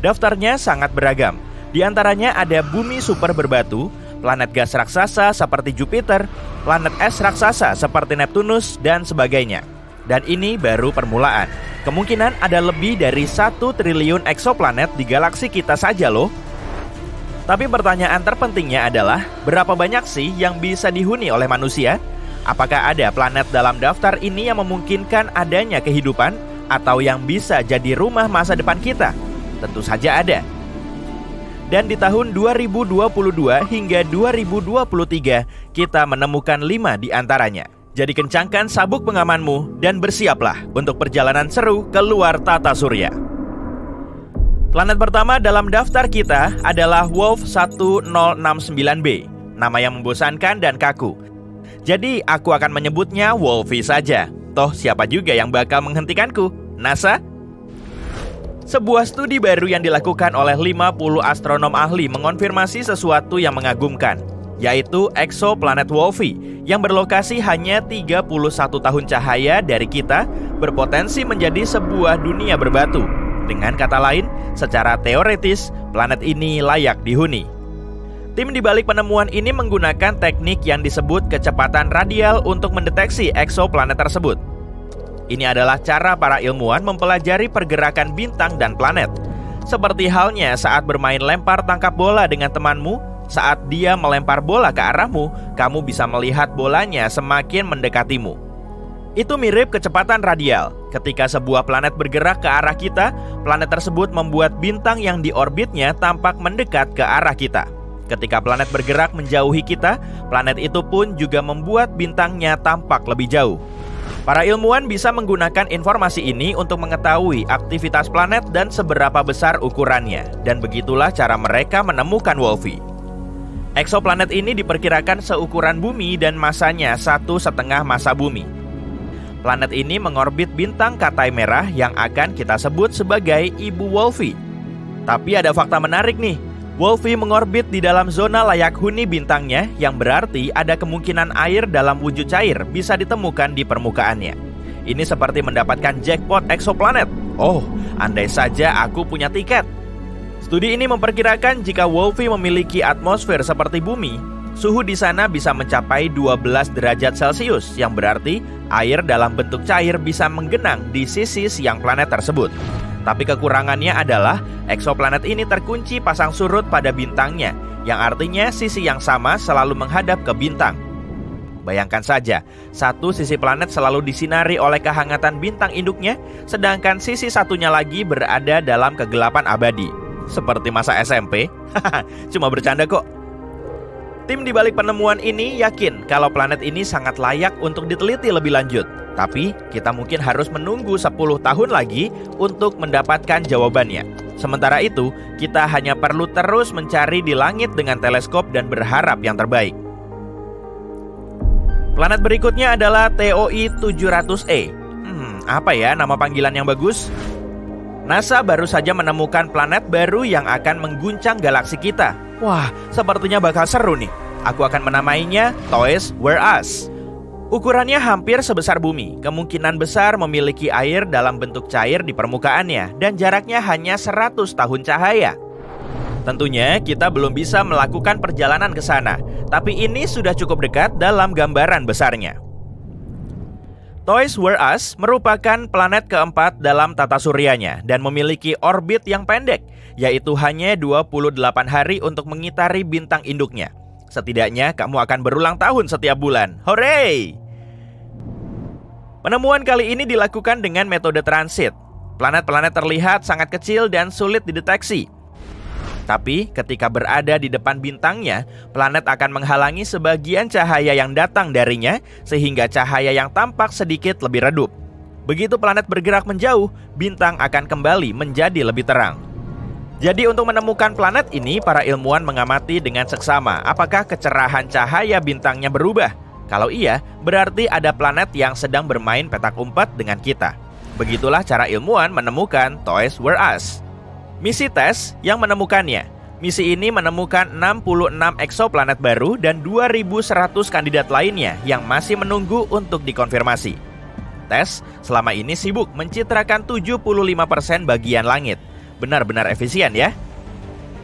Daftarnya sangat beragam. Di antaranya ada bumi super berbatu, planet gas raksasa seperti Jupiter, planet es raksasa seperti Neptunus, dan sebagainya. Dan ini baru permulaan. Kemungkinan ada lebih dari 1 triliun eksoplanet di galaksi kita saja loh. Tapi pertanyaan terpentingnya adalah, berapa banyak sih yang bisa dihuni oleh manusia? Apakah ada planet dalam daftar ini yang memungkinkan adanya kehidupan? Atau yang bisa jadi rumah masa depan kita? Tentu saja ada. Dan di tahun 2022 hingga 2023, kita menemukan 5 di antaranya. Jadi kencangkan sabuk pengamanmu dan bersiaplah untuk perjalanan seru keluar tata surya. Planet pertama dalam daftar kita adalah Wolf 1069b, nama yang membosankan dan kaku. Jadi aku akan menyebutnya Wolfie saja. Toh siapa juga yang bakal menghentikanku? NASA? Sebuah studi baru yang dilakukan oleh 50 astronom ahli mengonfirmasi sesuatu yang mengagumkan, yaitu eksoplanet Wolfie yang berlokasi hanya 31 tahun cahaya dari kita berpotensi menjadi sebuah dunia berbatu. Dengan kata lain, secara teoretis, planet ini layak dihuni. Tim di balik penemuan ini menggunakan teknik yang disebut kecepatan radial untuk mendeteksi eksoplanet tersebut. Ini adalah cara para ilmuwan mempelajari pergerakan bintang dan planet. Seperti halnya saat bermain lempar tangkap bola dengan temanmu, saat dia melempar bola ke arahmu, kamu bisa melihat bolanya semakin mendekatimu. Itu mirip kecepatan radial. Ketika sebuah planet bergerak ke arah kita, planet tersebut membuat bintang yang di orbitnya tampak mendekat ke arah kita. Ketika planet bergerak menjauhi kita, planet itu pun juga membuat bintangnya tampak lebih jauh. Para ilmuwan bisa menggunakan informasi ini untuk mengetahui aktivitas planet dan seberapa besar ukurannya. Dan begitulah cara mereka menemukan Wolfie. Eksoplanet ini diperkirakan seukuran bumi dan masanya 1,5 masa bumi. Planet ini mengorbit bintang Katai merah yang akan kita sebut sebagai Ibu Wolfie. Tapi ada fakta menarik nih. Wolfie mengorbit di dalam zona layak huni bintangnya, yang berarti ada kemungkinan air dalam wujud cair bisa ditemukan di permukaannya. Ini seperti mendapatkan jackpot eksoplanet. Oh, andai saja aku punya tiket. Studi ini memperkirakan jika Wolfie memiliki atmosfer seperti bumi, suhu di sana bisa mencapai 12 derajat Celcius, yang berarti air dalam bentuk cair bisa menggenang di sisi siang planet tersebut. Tapi kekurangannya adalah eksoplanet ini terkunci pasang surut pada bintangnya, yang artinya sisi yang sama selalu menghadap ke bintang. Bayangkan saja, satu sisi planet selalu disinari oleh kehangatan bintang induknya, sedangkan sisi satunya lagi berada dalam kegelapan abadi. Seperti masa SMP. Cuma bercanda kok. Tim di balik penemuan ini yakin kalau planet ini sangat layak untuk diteliti lebih lanjut. Tapi kita mungkin harus menunggu 10 tahun lagi untuk mendapatkan jawabannya. Sementara itu, kita hanya perlu terus mencari di langit dengan teleskop dan berharap yang terbaik. Planet berikutnya adalah TOI 700e. Apa ya nama panggilan yang bagus? NASA baru saja menemukan planet baru yang akan mengguncang galaksi kita. Wah, sepertinya bakal seru nih. Aku akan menamainya Toys Were Us. Ukurannya hampir sebesar bumi, kemungkinan besar memiliki air dalam bentuk cair di permukaannya, dan jaraknya hanya 100 tahun cahaya. Tentunya kita belum bisa melakukan perjalanan ke sana, tapi ini sudah cukup dekat dalam gambaran besarnya. Toys Were Us merupakan planet keempat dalam tata suryanya dan memiliki orbit yang pendek, yaitu hanya 28 hari untuk mengitari bintang induknya. Setidaknya kamu akan berulang tahun setiap bulan. Hore! Penemuan kali ini dilakukan dengan metode transit. Planet-planet terlihat sangat kecil dan sulit dideteksi. Tapi ketika berada di depan bintangnya, planet akan menghalangi sebagian cahaya yang datang darinya, sehingga cahaya yang tampak sedikit lebih redup. Begitu planet bergerak menjauh, bintang akan kembali menjadi lebih terang. Jadi untuk menemukan planet ini, para ilmuwan mengamati dengan seksama apakah kecerahan cahaya bintangnya berubah. Kalau iya, berarti ada planet yang sedang bermain petak umpet dengan kita. Begitulah cara ilmuwan menemukan Toys Were Us. Misi TESS yang menemukannya. Misi ini menemukan 66 eksoplanet baru dan 2.100 kandidat lainnya yang masih menunggu untuk dikonfirmasi. TESS selama ini sibuk mencitrakan 75% bagian langit. Benar-benar efisien ya.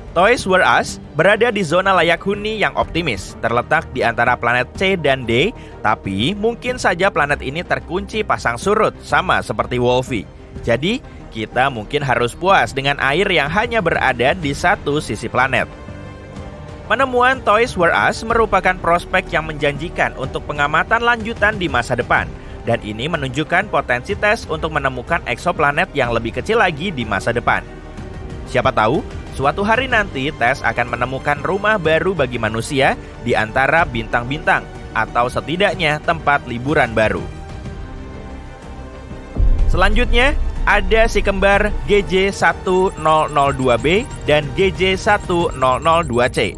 Toys Were Us berada di zona layak huni yang optimis, terletak di antara planet C dan D, tapi mungkin saja planet ini terkunci pasang surut, sama seperti Wolfie. Jadi, kita mungkin harus puas dengan air yang hanya berada di satu sisi planet. Penemuan Toys Were Us merupakan prospek yang menjanjikan untuk pengamatan lanjutan di masa depan. Dan ini menunjukkan potensi TESS untuk menemukan eksoplanet yang lebih kecil lagi di masa depan. Siapa tahu, suatu hari nanti TESS akan menemukan rumah baru bagi manusia di antara bintang-bintang, atau setidaknya tempat liburan baru. Selanjutnya, ada si kembar GJ1002b dan GJ1002c.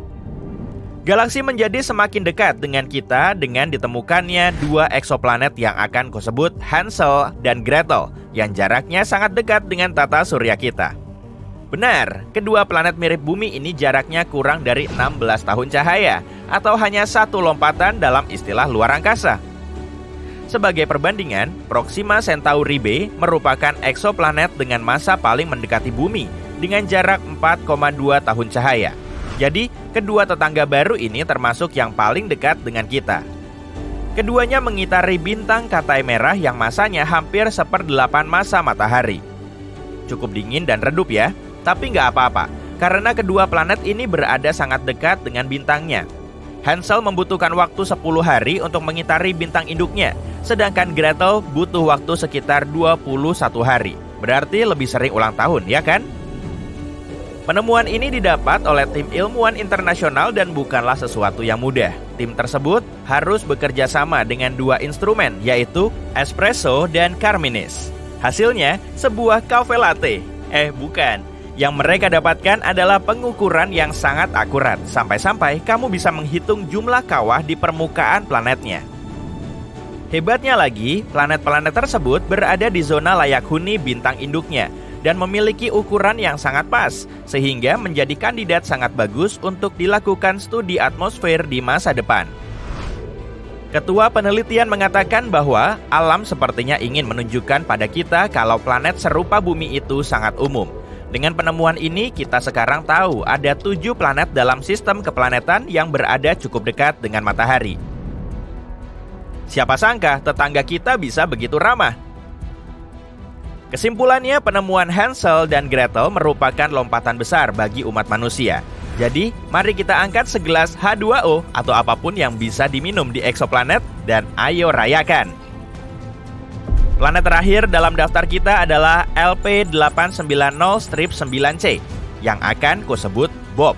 Galaksi menjadi semakin dekat dengan kita dengan ditemukannya dua eksoplanet yang akan kusebut Hansel dan Gretel, yang jaraknya sangat dekat dengan tata surya kita. Benar, kedua planet mirip bumi ini jaraknya kurang dari 16 tahun cahaya, atau hanya satu lompatan dalam istilah luar angkasa. Sebagai perbandingan, Proxima Centauri b merupakan eksoplanet dengan masa paling mendekati bumi dengan jarak 4,2 tahun cahaya. Jadi, kedua tetangga baru ini termasuk yang paling dekat dengan kita. Keduanya mengitari bintang Katai merah yang masanya hampir 1/8 masa matahari. Cukup dingin dan redup ya, tapi nggak apa-apa, karena kedua planet ini berada sangat dekat dengan bintangnya. Hansel membutuhkan waktu 10 hari untuk mengitari bintang induknya, sedangkan Gretel butuh waktu sekitar 21 hari. Berarti lebih sering ulang tahun, ya kan? Penemuan ini didapat oleh tim ilmuwan internasional dan bukanlah sesuatu yang mudah. Tim tersebut harus bekerja sama dengan dua instrumen, yaitu espresso dan Carminis. Hasilnya, sebuah cafe latte. Bukan. Yang mereka dapatkan adalah pengukuran yang sangat akurat, sampai-sampai kamu bisa menghitung jumlah kawah di permukaan planetnya. Hebatnya lagi, planet-planet tersebut berada di zona layak huni bintang induknya dan memiliki ukuran yang sangat pas, sehingga menjadi kandidat sangat bagus untuk dilakukan studi atmosfer di masa depan. Ketua penelitian mengatakan bahwa alam sepertinya ingin menunjukkan pada kita kalau planet serupa bumi itu sangat umum. Dengan penemuan ini, kita sekarang tahu ada 7 planet dalam sistem keplanetan yang berada cukup dekat dengan matahari. Siapa sangka tetangga kita bisa begitu ramah? Kesimpulannya, penemuan Hansel dan Gretel merupakan lompatan besar bagi umat manusia. Jadi, mari kita angkat segelas H2O atau apapun yang bisa diminum di eksoplanet dan ayo rayakan. Planet terakhir dalam daftar kita adalah LP890-9C yang akan kusebut Bob.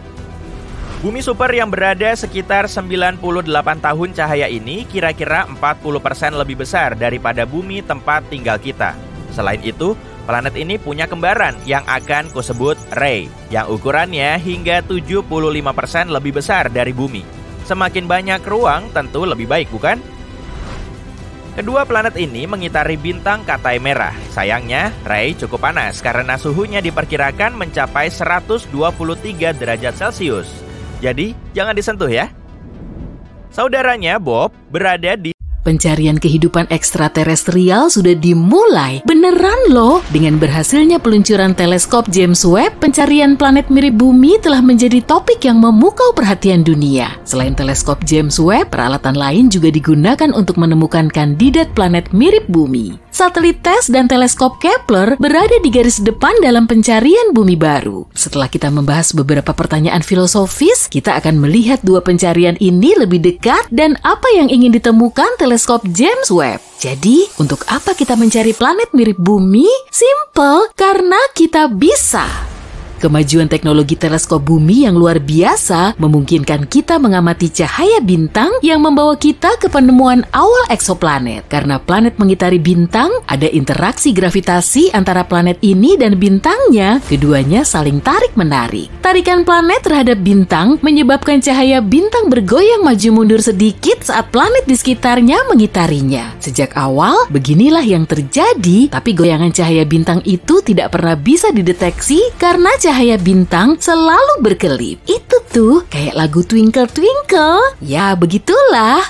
Bumi super yang berada sekitar 98 tahun cahaya ini kira-kira 40% lebih besar daripada bumi tempat tinggal kita. Selain itu, planet ini punya kembaran yang akan kusebut Ray, yang ukurannya hingga 75% lebih besar dari bumi. Semakin banyak ruang tentu lebih baik, bukan? Kedua planet ini mengitari bintang Katai Merah. Sayangnya, Ray cukup panas karena suhunya diperkirakan mencapai 123 derajat Celcius. Jadi, jangan disentuh ya. Saudaranya Bob berada di Pencarian kehidupan ekstraterestrial sudah dimulai. Beneran loh! Dengan berhasilnya peluncuran teleskop James Webb, pencarian planet mirip bumi telah menjadi topik yang memukau perhatian dunia. Selain teleskop James Webb, peralatan lain juga digunakan untuk menemukan kandidat planet mirip bumi. Satelit TESS dan teleskop Kepler berada di garis depan dalam pencarian bumi baru. Setelah kita membahas beberapa pertanyaan filosofis, kita akan melihat dua pencarian ini lebih dekat dan apa yang ingin ditemukan teleskop James Webb. Jadi, untuk apa kita mencari planet mirip bumi? Simple, karena kita bisa. Kemajuan teknologi teleskop bumi yang luar biasa memungkinkan kita mengamati cahaya bintang yang membawa kita ke penemuan awal eksoplanet. Karena planet mengitari bintang, ada interaksi gravitasi antara planet ini dan bintangnya. Keduanya saling tarik-menarik. Tarikan planet terhadap bintang menyebabkan cahaya bintang bergoyang maju mundur sedikit saat planet di sekitarnya mengitarinya. Sejak awal, beginilah yang terjadi, tapi goyangan cahaya bintang itu tidak pernah bisa dideteksi karena cahaya bintang selalu berkelip. Itu tuh kayak lagu Twinkle Twinkle. Ya, begitulah.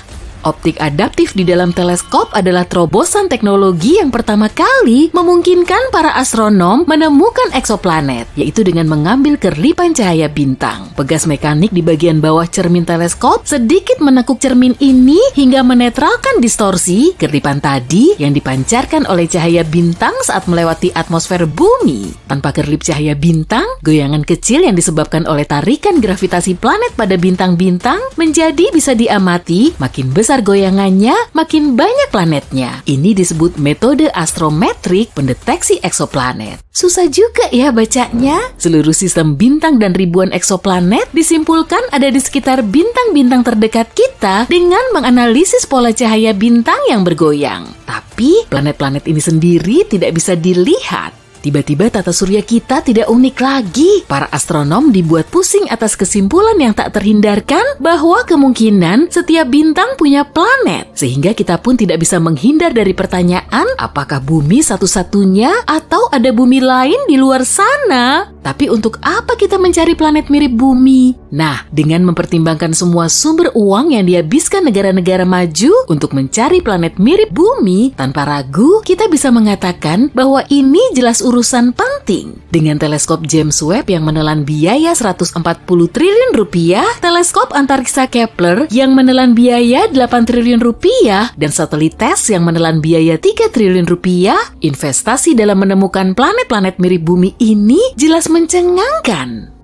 Optik adaptif di dalam teleskop adalah terobosan teknologi yang pertama kali memungkinkan para astronom menemukan eksoplanet, yaitu dengan mengambil kerlipan cahaya bintang. Pegas mekanik di bagian bawah cermin teleskop sedikit menekuk cermin ini hingga menetralkan distorsi kerlipan tadi yang dipancarkan oleh cahaya bintang saat melewati atmosfer bumi. Tanpa kerlip cahaya bintang, goyangan kecil yang disebabkan oleh tarikan gravitasi planet pada bintang-bintang menjadi bisa diamati. Makin besar goyangannya, makin banyak planetnya. Ini disebut metode astrometrik pendeteksi eksoplanet. Susah juga ya bacanya. Seluruh sistem bintang dan ribuan eksoplanet disimpulkan ada di sekitar bintang-bintang terdekat kita dengan menganalisis pola cahaya bintang yang bergoyang. Tapi planet-planet ini sendiri tidak bisa dilihat. Tiba-tiba tata surya kita tidak unik lagi. Para astronom dibuat pusing atas kesimpulan yang tak terhindarkan bahwa kemungkinan setiap bintang punya planet. Sehingga kita pun tidak bisa menghindar dari pertanyaan, apakah bumi satu-satunya atau ada bumi lain di luar sana? Tapi untuk apa kita mencari planet mirip bumi? Nah, dengan mempertimbangkan semua sumber uang yang dihabiskan negara-negara maju untuk mencari planet mirip bumi, tanpa ragu kita bisa mengatakan bahwa ini jelas urusan penting. Dengan teleskop James Webb yang menelan biaya 140 triliun rupiah, teleskop antariksa Kepler yang menelan biaya 8 triliun rupiah, dan satelit TESS yang menelan biaya 3 triliun rupiah, investasi dalam menemukan planet-planet mirip bumi ini jelas mencengangkan.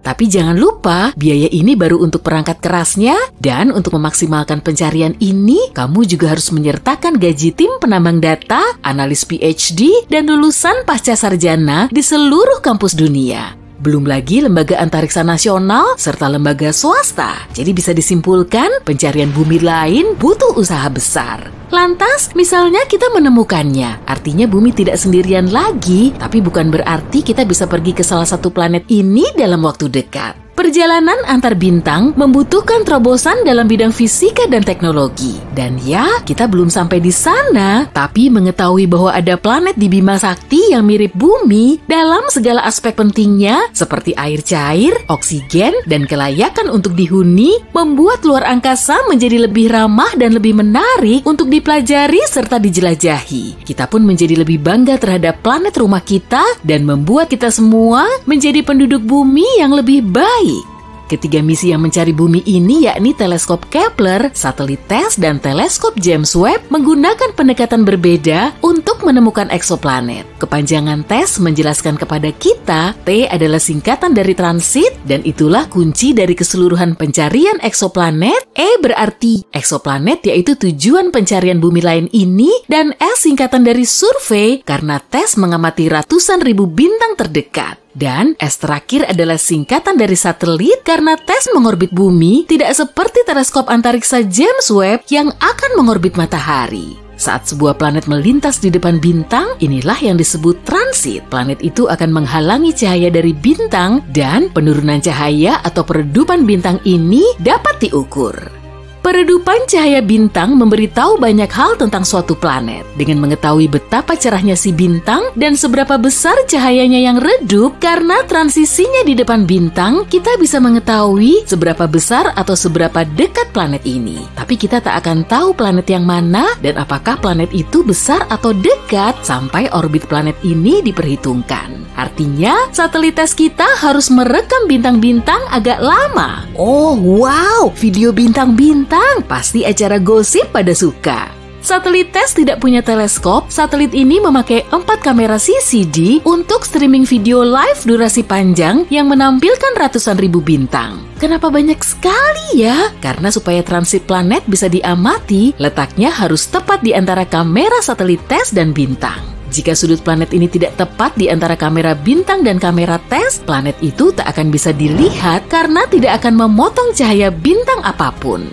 Tapi jangan lupa, biaya ini baru untuk perangkat kerasnya, dan untuk memaksimalkan pencarian ini, kamu juga harus menyertakan gaji tim penambang data, analis PhD, dan lulusan pasca sarjana di seluruh kampus dunia. Belum lagi lembaga antariksa nasional serta lembaga swasta. Jadi bisa disimpulkan, pencarian bumi lain butuh usaha besar. Lantas, misalnya kita menemukannya, artinya bumi tidak sendirian lagi, tapi bukan berarti kita bisa pergi ke salah satu planet ini dalam waktu dekat. Perjalanan antar bintang membutuhkan terobosan dalam bidang fisika dan teknologi. Dan ya, kita belum sampai di sana, tapi mengetahui bahwa ada planet di Bima Sakti yang mirip bumi dalam segala aspek pentingnya, seperti air cair, oksigen, dan kelayakan untuk dihuni, membuat luar angkasa menjadi lebih ramah dan lebih menarik untuk dipelajari serta dijelajahi. Kita pun menjadi lebih bangga terhadap planet rumah kita dan membuat kita semua menjadi penduduk bumi yang lebih baik. Ketiga misi yang mencari bumi ini yakni teleskop Kepler, satelit TESS, dan teleskop James Webb menggunakan pendekatan berbeda untuk menemukan eksoplanet. Kepanjangan TESS menjelaskan kepada kita, T adalah singkatan dari transit, dan itulah kunci dari keseluruhan pencarian eksoplanet. E berarti eksoplanet, yaitu tujuan pencarian bumi lain ini, dan S singkatan dari survei, karena TESS mengamati ratusan ribu bintang terdekat. Dan S terakhir adalah singkatan dari satelit karena tes mengorbit bumi tidak seperti teleskop antariksa James Webb yang akan mengorbit matahari. Saat sebuah planet melintas di depan bintang, inilah yang disebut transit. Planet itu akan menghalangi cahaya dari bintang dan penurunan cahaya atau peredupan bintang ini dapat diukur. Peredupan cahaya bintang memberitahu banyak hal tentang suatu planet. Dengan mengetahui betapa cerahnya si bintang dan seberapa besar cahayanya yang redup karena transisinya di depan bintang, kita bisa mengetahui seberapa besar atau seberapa dekat planet ini. Tapi kita tak akan tahu planet yang mana dan apakah planet itu besar atau dekat sampai orbit planet ini diperhitungkan. Artinya, satelit tes kita harus merekam bintang-bintang agak lama. Oh, wow, video bintang-bintang. Pasti acara gosip pada suka. Satelit tes tidak punya teleskop. Satelit ini memakai 4 kamera CCD untuk streaming video live durasi panjang yang menampilkan ratusan ribu bintang. Kenapa banyak sekali ya? Karena supaya transit planet bisa diamati, letaknya harus tepat di antara kamera satelit tes dan bintang. Jika sudut planet ini tidak tepat di antara kamera bintang dan kamera tes, planet itu tak akan bisa dilihat karena tidak akan memotong cahaya bintang apapun.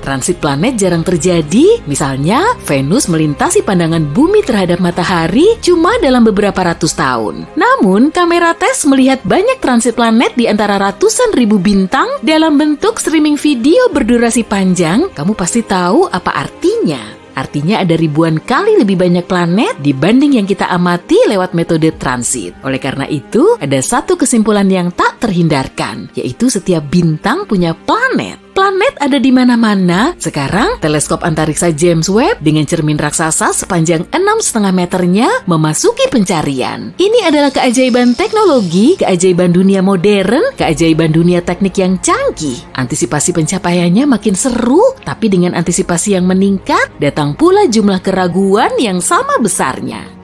Transit planet jarang terjadi, misalnya Venus melintasi pandangan bumi terhadap matahari cuma dalam beberapa ratus tahun. Namun, kamera tes melihat banyak transit planet di antara ratusan ribu bintang dalam bentuk streaming video berdurasi panjang. Kamu pasti tahu apa artinya. Artinya ada ribuan kali lebih banyak planet dibanding yang kita amati lewat metode transit. Oleh karena itu, ada satu kesimpulan yang tak terhindarkan, yaitu setiap bintang punya planet. Planet ada di mana-mana. Sekarang, teleskop antariksa James Webb dengan cermin raksasa sepanjang 6,5 meternya memasuki pencarian. Ini adalah keajaiban teknologi, keajaiban dunia modern, keajaiban dunia teknik yang canggih. Antisipasi pencapaiannya makin seru, tapi dengan antisipasi yang meningkat, datang pula jumlah keraguan yang sama besarnya.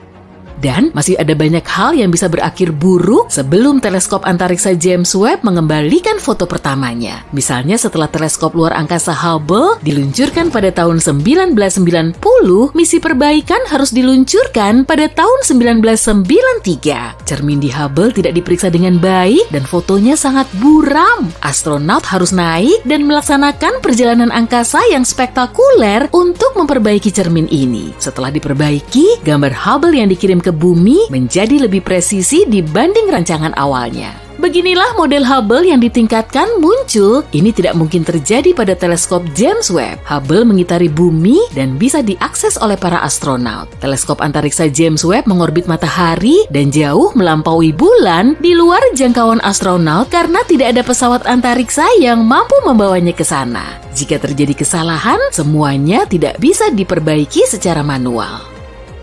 Dan masih ada banyak hal yang bisa berakhir buruk sebelum teleskop antariksa James Webb mengembalikan foto pertamanya. Misalnya setelah teleskop luar angkasa Hubble diluncurkan pada tahun 1990, misi perbaikan harus diluncurkan pada tahun 1993. Cermin di Hubble tidak diperiksa dengan baik dan fotonya sangat buram. Astronaut harus naik dan melaksanakan perjalanan angkasa yang spektakuler untuk memperbaiki cermin ini. Setelah diperbaiki, gambar Hubble yang dikirim ke bumi menjadi lebih presisi dibanding rancangan awalnya. Beginilah model Hubble yang ditingkatkan muncul. Ini tidak mungkin terjadi pada teleskop James Webb. Hubble mengitari bumi dan bisa diakses oleh para astronaut. Teleskop antariksa James Webb mengorbit matahari dan jauh melampaui bulan di luar jangkauan astronaut karena tidak ada pesawat antariksa yang mampu membawanya ke sana. Jika terjadi kesalahan, semuanya tidak bisa diperbaiki secara manual.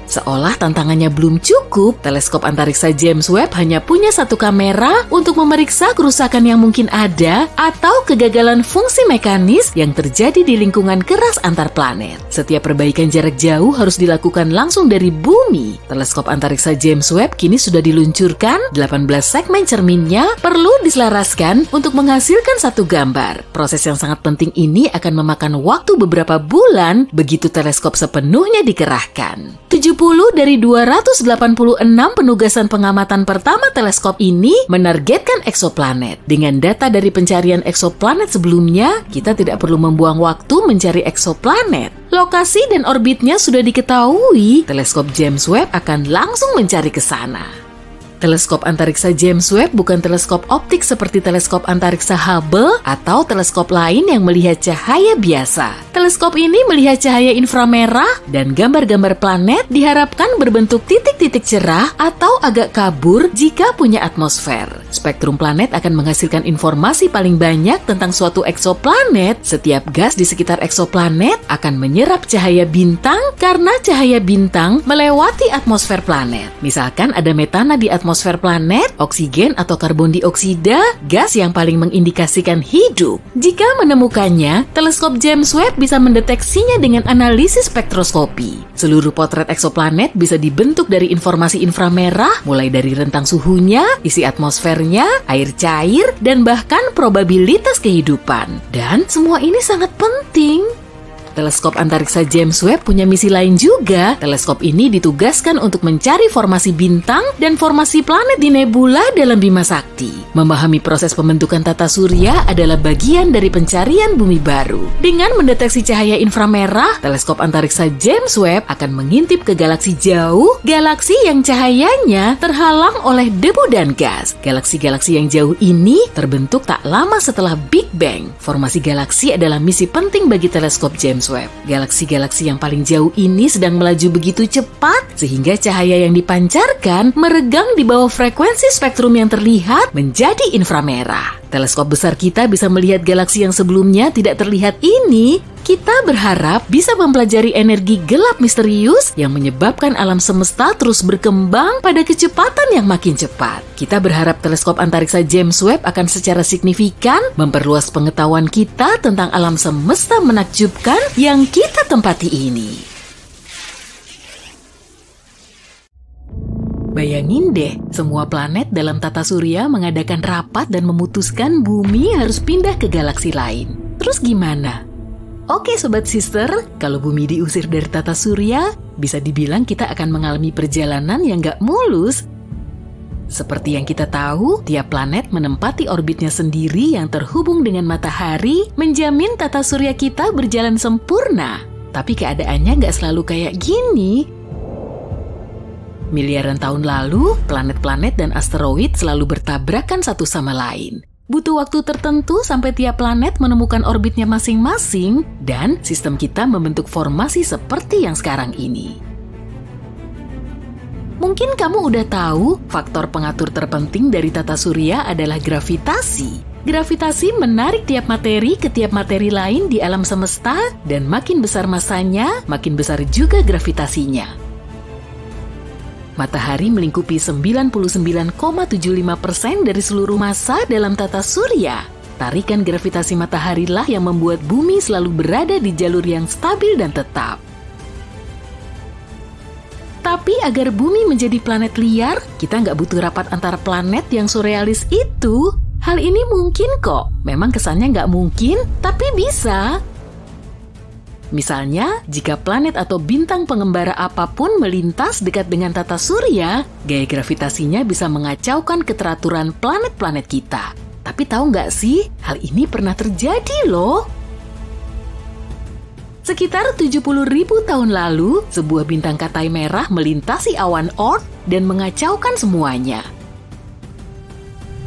Seolah tantangannya belum cukup, teleskop antariksa James Webb hanya punya satu kamera untuk memeriksa kerusakan yang mungkin ada atau kegagalan fungsi mekanis yang terjadi di lingkungan keras antar planet. Setiap perbaikan jarak jauh harus dilakukan langsung dari bumi. Teleskop antariksa James Webb kini sudah diluncurkan, 18 segmen cerminnya perlu diselaraskan untuk menghasilkan satu gambar. Proses yang sangat penting ini akan memakan waktu beberapa bulan begitu teleskop sepenuhnya dikerahkan. 70 dari 286 penugasan pengamatan pertama teleskop ini menargetkan eksoplanet. Dengan data dari pencarian eksoplanet sebelumnya, kita tidak perlu membuang waktu mencari eksoplanet. Lokasi dan orbitnya sudah diketahui, teleskop James Webb akan langsung mencari ke sana. Teleskop antariksa James Webb bukan teleskop optik seperti teleskop antariksa Hubble atau teleskop lain yang melihat cahaya biasa. Teleskop ini melihat cahaya inframerah dan gambar-gambar planet diharapkan berbentuk titik-titik cerah atau agak kabur jika punya atmosfer. Spektrum planet akan menghasilkan informasi paling banyak tentang suatu eksoplanet. Setiap gas di sekitar eksoplanet akan menyerap cahaya bintang karena cahaya bintang melewati atmosfer planet. Misalkan ada metana di atmosfer planet, oksigen atau karbon dioksida, gas yang paling mengindikasikan hidup. Jika menemukannya, teleskop James Webb bisa mendeteksinya dengan analisis spektroskopi. Seluruh potret eksoplanet bisa dibentuk dari informasi inframerah, mulai dari rentang suhunya, isi atmosfernya, air cair, dan bahkan probabilitas kehidupan. Dan semua ini sangat penting. Teleskop antariksa James Webb punya misi lain juga. Teleskop ini ditugaskan untuk mencari formasi bintang dan formasi planet di nebula dalam Bima Sakti. Memahami proses pembentukan tata surya adalah bagian dari pencarian bumi baru. Dengan mendeteksi cahaya inframerah, teleskop antariksa James Webb akan mengintip ke galaksi jauh, galaksi yang cahayanya terhalang oleh debu dan gas. Galaksi-galaksi yang jauh ini terbentuk tak lama setelah Big Bang. Formasi galaksi adalah misi penting bagi teleskop James Webb. Galaksi-galaksi yang paling jauh ini sedang melaju begitu cepat sehingga cahaya yang dipancarkan meregang di bawah frekuensi spektrum yang terlihat menjadi inframerah. Teleskop besar kita bisa melihat galaksi yang sebelumnya tidak terlihat ini. Kita berharap bisa mempelajari energi gelap misterius yang menyebabkan alam semesta terus berkembang pada kecepatan yang makin cepat. Kita berharap teleskop antariksa James Webb akan secara signifikan memperluas pengetahuan kita tentang alam semesta menakjubkan yang kita tempati ini. Bayangin deh, semua planet dalam tata surya mengadakan rapat dan memutuskan bumi harus pindah ke galaksi lain. Terus gimana? Oke Sobat Sister, kalau bumi diusir dari tata surya, bisa dibilang kita akan mengalami perjalanan yang gak mulus. Seperti yang kita tahu, tiap planet menempati orbitnya sendiri yang terhubung dengan matahari, menjamin tata surya kita berjalan sempurna. Tapi keadaannya gak selalu kayak gini. Miliaran tahun lalu, planet-planet dan asteroid selalu bertabrakan satu sama lain. Butuh waktu tertentu sampai tiap planet menemukan orbitnya masing-masing dan sistem kita membentuk formasi seperti yang sekarang ini. Mungkin kamu udah tahu faktor pengatur terpenting dari tata surya adalah gravitasi. Gravitasi menarik tiap materi ke tiap materi lain di alam semesta dan makin besar masanya, makin besar juga gravitasinya. Matahari melingkupi 99,75% dari seluruh massa dalam tata surya. Tarikan gravitasi matahari lah yang membuat bumi selalu berada di jalur yang stabil dan tetap. Tapi agar bumi menjadi planet liar, kita nggak butuh rapat antar planet yang surrealis itu. Hal ini mungkin kok. Memang kesannya nggak mungkin, tapi bisa. Misalnya, jika planet atau bintang pengembara apapun melintas dekat dengan tata surya, gaya gravitasinya bisa mengacaukan keteraturan planet-planet kita. Tapi tahu nggak sih, hal ini pernah terjadi loh. Sekitar 70.000 tahun lalu, sebuah bintang katai merah melintasi awan Oort dan mengacaukan semuanya.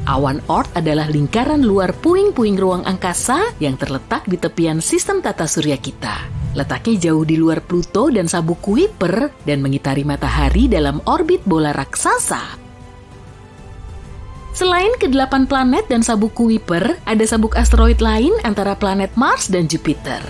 Awan Oort adalah lingkaran luar puing-puing ruang angkasa yang terletak di tepian sistem tata surya kita. Letaknya jauh di luar Pluto dan sabuk Kuiper dan mengitari matahari dalam orbit bola raksasa. Selain ke-8 planet dan sabuk Kuiper, ada sabuk asteroid lain antara planet Mars dan Jupiter.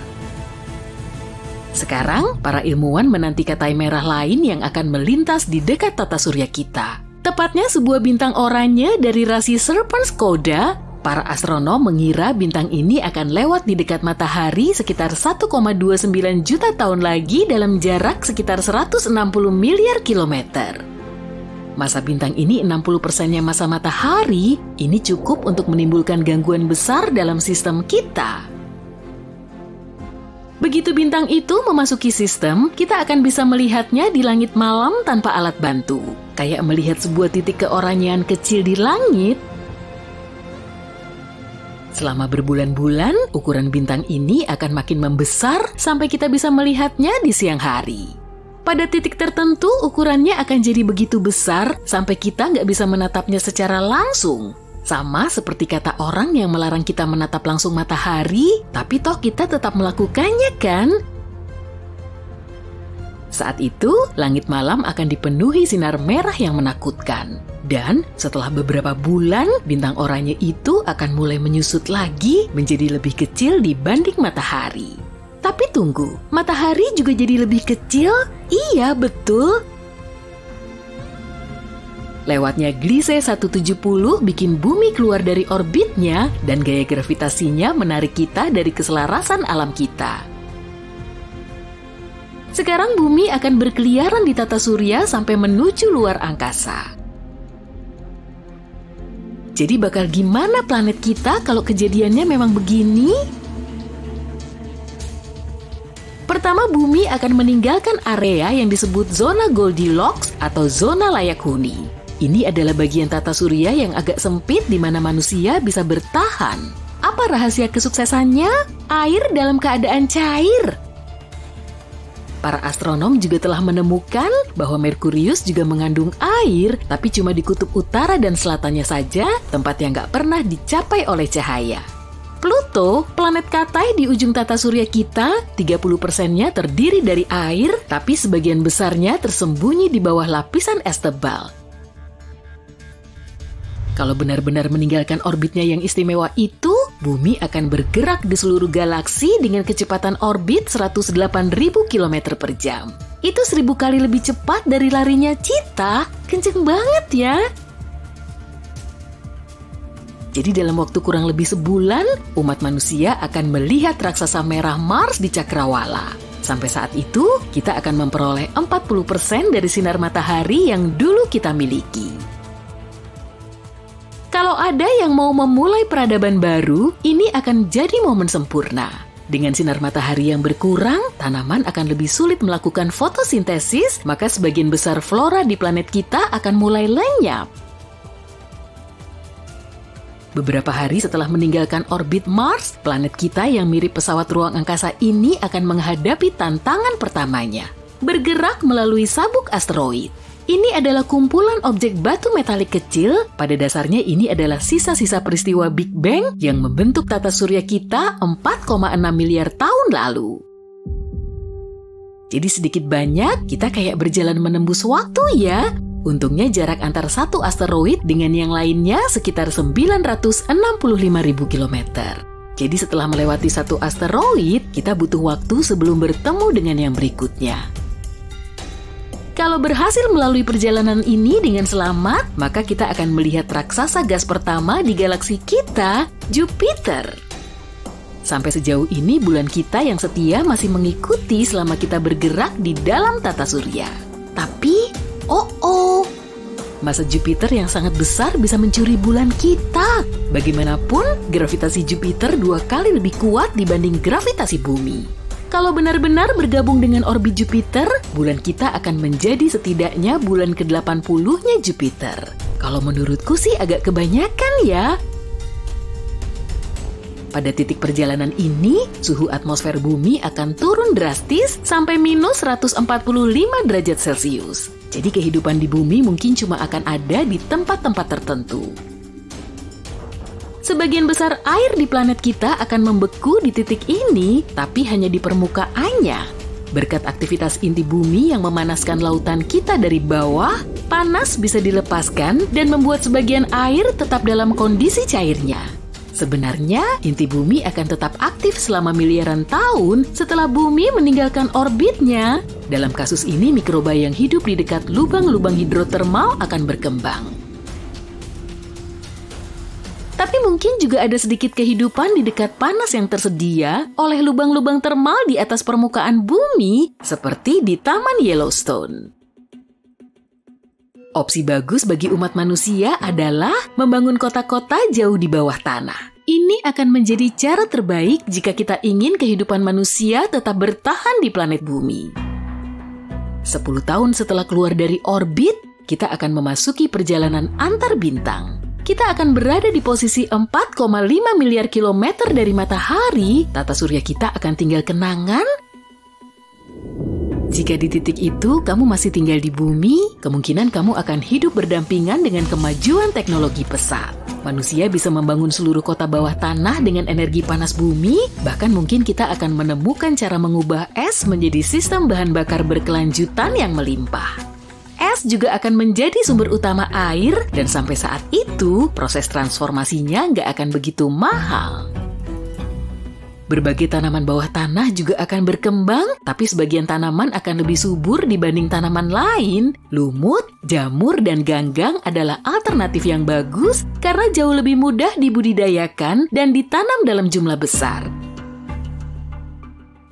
Sekarang, para ilmuwan menanti katai merah lain yang akan melintas di dekat tata surya kita. Tepatnya sebuah bintang oranye dari rasi Serpens-Skoda. Para astronom mengira bintang ini akan lewat di dekat matahari sekitar 1,29 juta tahun lagi dalam jarak sekitar 160 miliar kilometer. Masa bintang ini 60%-nya masa matahari, ini cukup untuk menimbulkan gangguan besar dalam sistem kita. Begitu bintang itu memasuki sistem, kita akan bisa melihatnya di langit malam tanpa alat bantu. Kayak melihat sebuah titik keoranyean kecil di langit. Selama berbulan-bulan, ukuran bintang ini akan makin membesar sampai kita bisa melihatnya di siang hari. Pada titik tertentu, ukurannya akan jadi begitu besar sampai kita nggak bisa menatapnya secara langsung. Sama seperti kata orang yang melarang kita menatap langsung matahari, tapi toh kita tetap melakukannya kan? Saat itu, langit malam akan dipenuhi sinar merah yang menakutkan. Dan setelah beberapa bulan, bintang oranye itu akan mulai menyusut lagi menjadi lebih kecil dibanding matahari. Tapi tunggu, matahari juga jadi lebih kecil? Iya, betul. Lewatnya Gliese 170 bikin bumi keluar dari orbitnya dan gaya gravitasinya menarik kita dari keselarasan alam kita. Sekarang bumi akan berkeliaran di tata surya sampai menuju luar angkasa. Jadi bakal gimana planet kita kalau kejadiannya memang begini? Pertama, bumi akan meninggalkan area yang disebut zona Goldilocks atau zona layak huni. Ini adalah bagian tata surya yang agak sempit di mana manusia bisa bertahan. Apa rahasia kesuksesannya? Air dalam keadaan cair. Para astronom juga telah menemukan bahwa Merkurius juga mengandung air, tapi cuma di kutub utara dan selatannya saja, tempat yang nggak pernah dicapai oleh cahaya. Pluto, planet katai di ujung tata surya kita, 30%-nya terdiri dari air, tapi sebagian besarnya tersembunyi di bawah lapisan es tebal. Kalau benar-benar meninggalkan orbitnya yang istimewa itu, bumi akan bergerak di seluruh galaksi dengan kecepatan orbit 108.000 km per jam. Itu 1000 kali lebih cepat dari larinya Cheetah. Kenceng banget ya! Jadi dalam waktu kurang lebih sebulan, umat manusia akan melihat raksasa merah Mars di Cakrawala. Sampai saat itu, kita akan memperoleh 40% dari sinar matahari yang dulu kita miliki. Kalau ada yang mau memulai peradaban baru, ini akan jadi momen sempurna. Dengan sinar matahari yang berkurang, tanaman akan lebih sulit melakukan fotosintesis, maka sebagian besar flora di planet kita akan mulai lenyap. Beberapa hari setelah meninggalkan orbit Mars, planet kita yang mirip pesawat ruang angkasa ini akan menghadapi tantangan pertamanya, bergerak melalui sabuk asteroid. Ini adalah kumpulan objek batu metalik kecil. Pada dasarnya ini adalah sisa-sisa peristiwa Big Bang yang membentuk tata surya kita 4,6 miliar tahun lalu. Jadi sedikit banyak kita kayak berjalan menembus waktu ya. Untungnya jarak antar satu asteroid dengan yang lainnya sekitar 965.000 km. Jadi setelah melewati satu asteroid, kita butuh waktu sebelum bertemu dengan yang berikutnya. Kalau berhasil melalui perjalanan ini dengan selamat, maka kita akan melihat raksasa gas pertama di galaksi kita, Jupiter. Sampai sejauh ini bulan kita yang setia masih mengikuti selama kita bergerak di dalam tata surya. Tapi, masa Jupiter yang sangat besar bisa mencuri bulan kita. Bagaimanapun, gravitasi Jupiter 2 kali lebih kuat dibanding gravitasi bumi. Kalau benar-benar bergabung dengan orbit Jupiter, bulan kita akan menjadi setidaknya bulan ke-80-nya Jupiter. Kalau menurutku sih agak kebanyakan ya. Pada titik perjalanan ini, suhu atmosfer bumi akan turun drastis sampai minus 145 derajat Celcius. Jadi kehidupan di bumi mungkin cuma akan ada di tempat-tempat tertentu. Sebagian besar air di planet kita akan membeku di titik ini, tapi hanya di permukaannya. Berkat aktivitas inti bumi yang memanaskan lautan kita dari bawah, panas bisa dilepaskan dan membuat sebagian air tetap dalam kondisi cairnya. Sebenarnya, inti bumi akan tetap aktif selama miliaran tahun setelah bumi meninggalkan orbitnya. Dalam kasus ini, mikroba yang hidup di dekat lubang-lubang hidrotermal akan berkembang. Tapi mungkin juga ada sedikit kehidupan di dekat panas yang tersedia oleh lubang-lubang termal di atas permukaan bumi, seperti di Taman Yellowstone. Opsi bagus bagi umat manusia adalah membangun kota-kota jauh di bawah tanah. Ini akan menjadi cara terbaik jika kita ingin kehidupan manusia tetap bertahan di planet bumi. 10 tahun setelah keluar dari orbit, kita akan memasuki perjalanan antar bintang. Kita akan berada di posisi 4,5 miliar kilometer dari matahari. Tata surya kita akan tinggal kenangan. Jika di titik itu kamu masih tinggal di bumi, kemungkinan kamu akan hidup berdampingan dengan kemajuan teknologi pesat. Manusia bisa membangun seluruh kota bawah tanah dengan energi panas bumi, bahkan mungkin kita akan menemukan cara mengubah es menjadi sistem bahan bakar berkelanjutan yang melimpah. Es juga akan menjadi sumber utama air, dan sampai saat itu proses transformasinya nggak akan begitu mahal. Berbagai tanaman bawah tanah juga akan berkembang, tapi sebagian tanaman akan lebih subur dibanding tanaman lain. Lumut, jamur, dan ganggang adalah alternatif yang bagus karena jauh lebih mudah dibudidayakan dan ditanam dalam jumlah besar.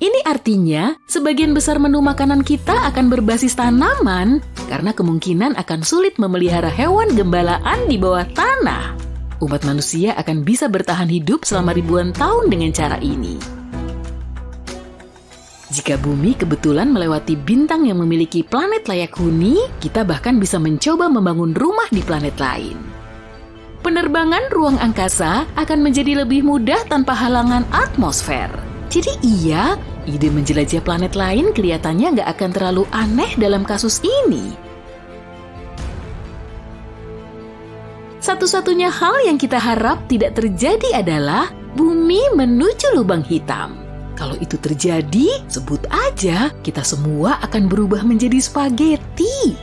Ini artinya, sebagian besar menu makanan kita akan berbasis tanaman karena kemungkinan akan sulit memelihara hewan gembalaan di bawah tanah. Umat manusia akan bisa bertahan hidup selama ribuan tahun dengan cara ini. Jika bumi kebetulan melewati bintang yang memiliki planet layak huni, kita bahkan bisa mencoba membangun rumah di planet lain. Penerbangan ruang angkasa akan menjadi lebih mudah tanpa halangan atmosfer. Jadi iya, ide menjelajah planet lain kelihatannya nggak akan terlalu aneh dalam kasus ini. Satu-satunya hal yang kita harap tidak terjadi adalah bumi menuju lubang hitam. Kalau itu terjadi, sebut aja kita semua akan berubah menjadi spaghetti.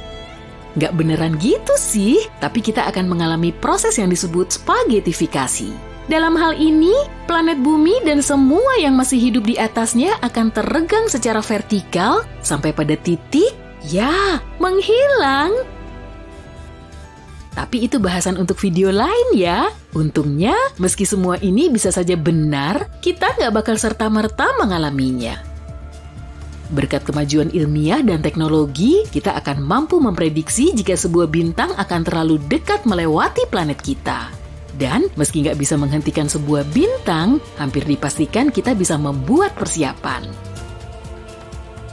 Nggak beneran gitu sih, tapi kita akan mengalami proses yang disebut spaghettifikasi. Dalam hal ini, planet bumi dan semua yang masih hidup di atasnya akan terregang secara vertikal sampai pada titik, ya, menghilang. Tapi itu bahasan untuk video lain ya. Untungnya, meski semua ini bisa saja benar, kita nggak bakal serta-merta mengalaminya. Berkat kemajuan ilmiah dan teknologi, kita akan mampu memprediksi jika sebuah bintang akan terlalu dekat melewati planet kita. Dan meski nggak bisa menghentikan sebuah bintang, hampir dipastikan kita bisa membuat persiapan.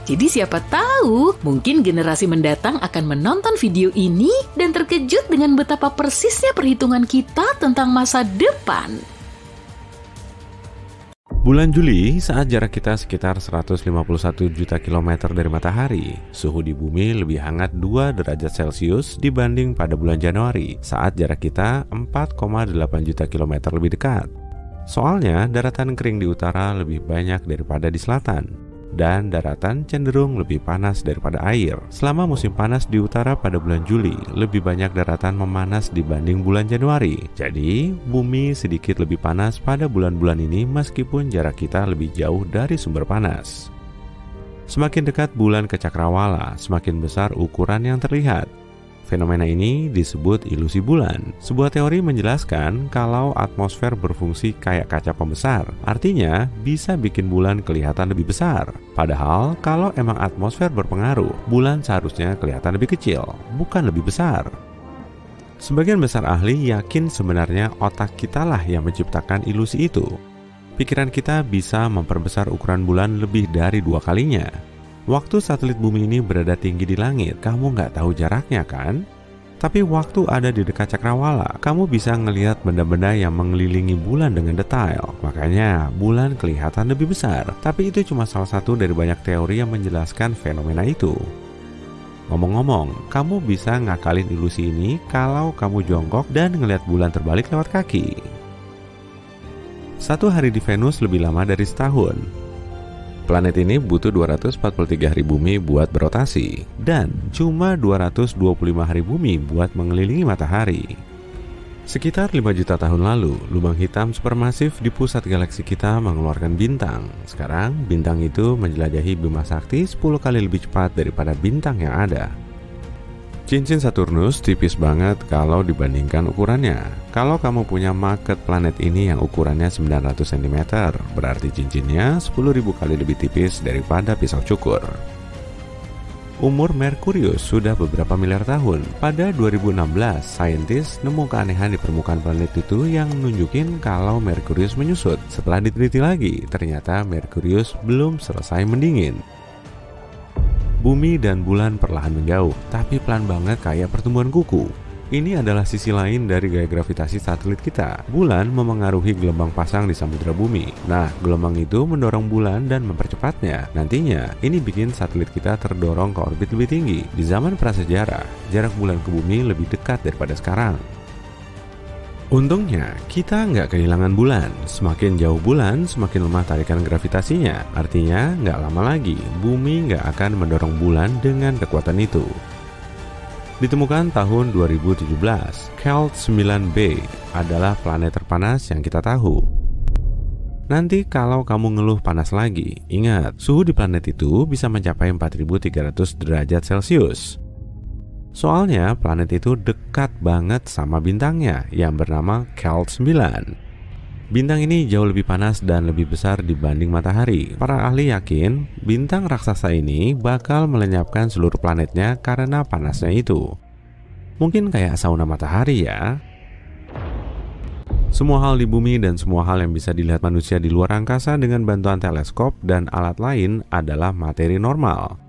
Jadi siapa tahu, mungkin generasi mendatang akan menonton video ini dan terkejut dengan betapa persisnya perhitungan kita tentang masa depan. Bulan Juli, saat jarak kita sekitar 151 juta kilometer dari matahari, suhu di bumi lebih hangat 2 derajat Celcius dibanding pada bulan Januari, saat jarak kita 4,8 juta kilometer lebih dekat. Soalnya, daratan kering di utara lebih banyak daripada di selatan. Dan daratan cenderung lebih panas daripada air. Selama musim panas di utara pada bulan Juli, lebih banyak daratan memanas dibanding bulan Januari. Jadi, bumi sedikit lebih panas pada bulan-bulan ini meskipun jarak kita lebih jauh dari sumber panas. Semakin dekat bulan ke cakrawala, semakin besar ukuran yang terlihat. Fenomena ini disebut ilusi bulan. Sebuah teori menjelaskan kalau atmosfer berfungsi kayak kaca pembesar. Artinya, bisa bikin bulan kelihatan lebih besar. Padahal, kalau emang atmosfer berpengaruh, bulan seharusnya kelihatan lebih kecil, bukan lebih besar. Sebagian besar ahli yakin sebenarnya otak kitalah yang menciptakan ilusi itu. Pikiran kita bisa memperbesar ukuran bulan lebih dari 2 kalinya. Waktu satelit bumi ini berada tinggi di langit, kamu nggak tahu jaraknya kan? Tapi waktu ada di dekat cakrawala, kamu bisa ngelihat benda-benda yang mengelilingi bulan dengan detail. Makanya, bulan kelihatan lebih besar. Tapi itu cuma salah satu dari banyak teori yang menjelaskan fenomena itu. Ngomong-ngomong, kamu bisa ngakalin ilusi ini kalau kamu jongkok dan ngelihat bulan terbalik lewat kaki. 1 hari di Venus lebih lama dari setahun. Planet ini butuh 243 hari bumi buat berotasi, dan cuma 225 hari bumi buat mengelilingi matahari. Sekitar 5 juta tahun lalu, lubang hitam supermasif di pusat galaksi kita mengeluarkan bintang. Sekarang, bintang itu menjelajahi Bima Sakti 10 kali lebih cepat daripada bintang yang ada. Cincin Saturnus tipis banget kalau dibandingkan ukurannya. Kalau kamu punya market planet ini yang ukurannya 900 cm, berarti cincinnya 10.000 kali lebih tipis daripada pisau cukur. Umur Merkurius sudah beberapa miliar tahun. Pada 2016, saintis nemu keanehan di permukaan planet itu yang nunjukin kalau Merkurius menyusut. Setelah diteliti lagi, ternyata Merkurius belum selesai mendingin. Bumi dan bulan perlahan menjauh, tapi pelan banget kayak pertumbuhan kuku. Ini adalah sisi lain dari gaya gravitasi satelit kita. Bulan memengaruhi gelombang pasang di samudera bumi. Nah, gelombang itu mendorong bulan dan mempercepatnya. Nantinya, ini bikin satelit kita terdorong ke orbit lebih tinggi. Di zaman prasejarah, jarak bulan ke bumi lebih dekat daripada sekarang. Untungnya, kita nggak kehilangan bulan. Semakin jauh bulan, semakin lemah tarikan gravitasinya. Artinya, nggak lama lagi, bumi nggak akan mendorong bulan dengan kekuatan itu. Ditemukan tahun 2017, Kelt 9b adalah planet terpanas yang kita tahu. Nanti kalau kamu ngeluh panas lagi, ingat, suhu di planet itu bisa mencapai 4.300 derajat Celcius. Soalnya planet itu dekat banget sama bintangnya yang bernama Kelt 9. Bintang ini jauh lebih panas dan lebih besar dibanding matahari. Para ahli yakin bintang raksasa ini bakal melenyapkan seluruh planetnya karena panasnya itu. Mungkin kayak sauna matahari ya. Semua hal di bumi dan semua hal yang bisa dilihat manusia di luar angkasa dengan bantuan teleskop dan alat lain adalah materi normal.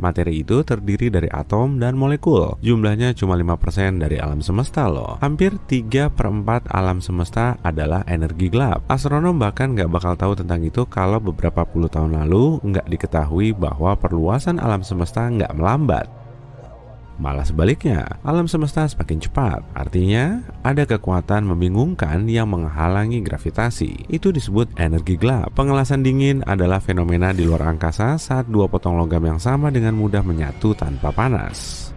Materi itu terdiri dari atom dan molekul. Jumlahnya cuma 5% dari alam semesta loh. Hampir 3/4 alam semesta adalah energi gelap. Astronom bahkan nggak bakal tahu tentang itu kalau beberapa puluh tahun lalu nggak diketahui bahwa perluasan alam semesta nggak melambat. Malah sebaliknya, alam semesta semakin cepat. Artinya, ada kekuatan membingungkan yang menghalangi gravitasi. Itu disebut energi gelap. Pengelasan dingin adalah fenomena di luar angkasa saat dua potong logam yang sama dengan mudah menyatu tanpa panas.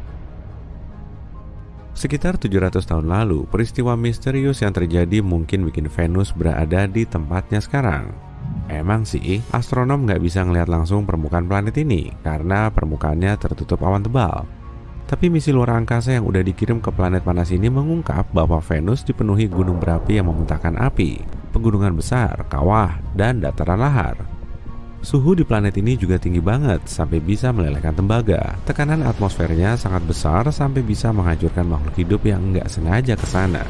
Sekitar 700 tahun lalu, peristiwa misterius yang terjadi mungkin bikin Venus berada di tempatnya sekarang. Emang sih, astronom nggak bisa ngelihat langsung permukaan planet ini karena permukaannya tertutup awan tebal. Tapi misi luar angkasa yang udah dikirim ke planet panas ini mengungkap bahwa Venus dipenuhi gunung berapi yang memuntahkan api, pegunungan besar, kawah, dan dataran lahar. Suhu di planet ini juga tinggi banget sampai bisa melelehkan tembaga. Tekanan atmosfernya sangat besar sampai bisa menghancurkan makhluk hidup yang nggak sengaja ke sana.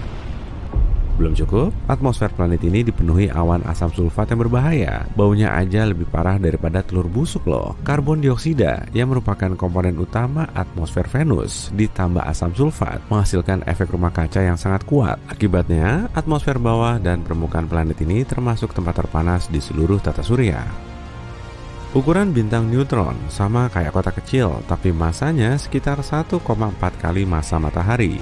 Belum cukup, atmosfer planet ini dipenuhi awan asam sulfat yang berbahaya. Baunya aja lebih parah daripada telur busuk loh. Karbon dioksida yang merupakan komponen utama atmosfer Venus ditambah asam sulfat menghasilkan efek rumah kaca yang sangat kuat. Akibatnya, atmosfer bawah dan permukaan planet ini termasuk tempat terpanas di seluruh tata surya. Ukuran bintang neutron sama kayak kota kecil, tapi masanya sekitar 1,4 kali massa matahari.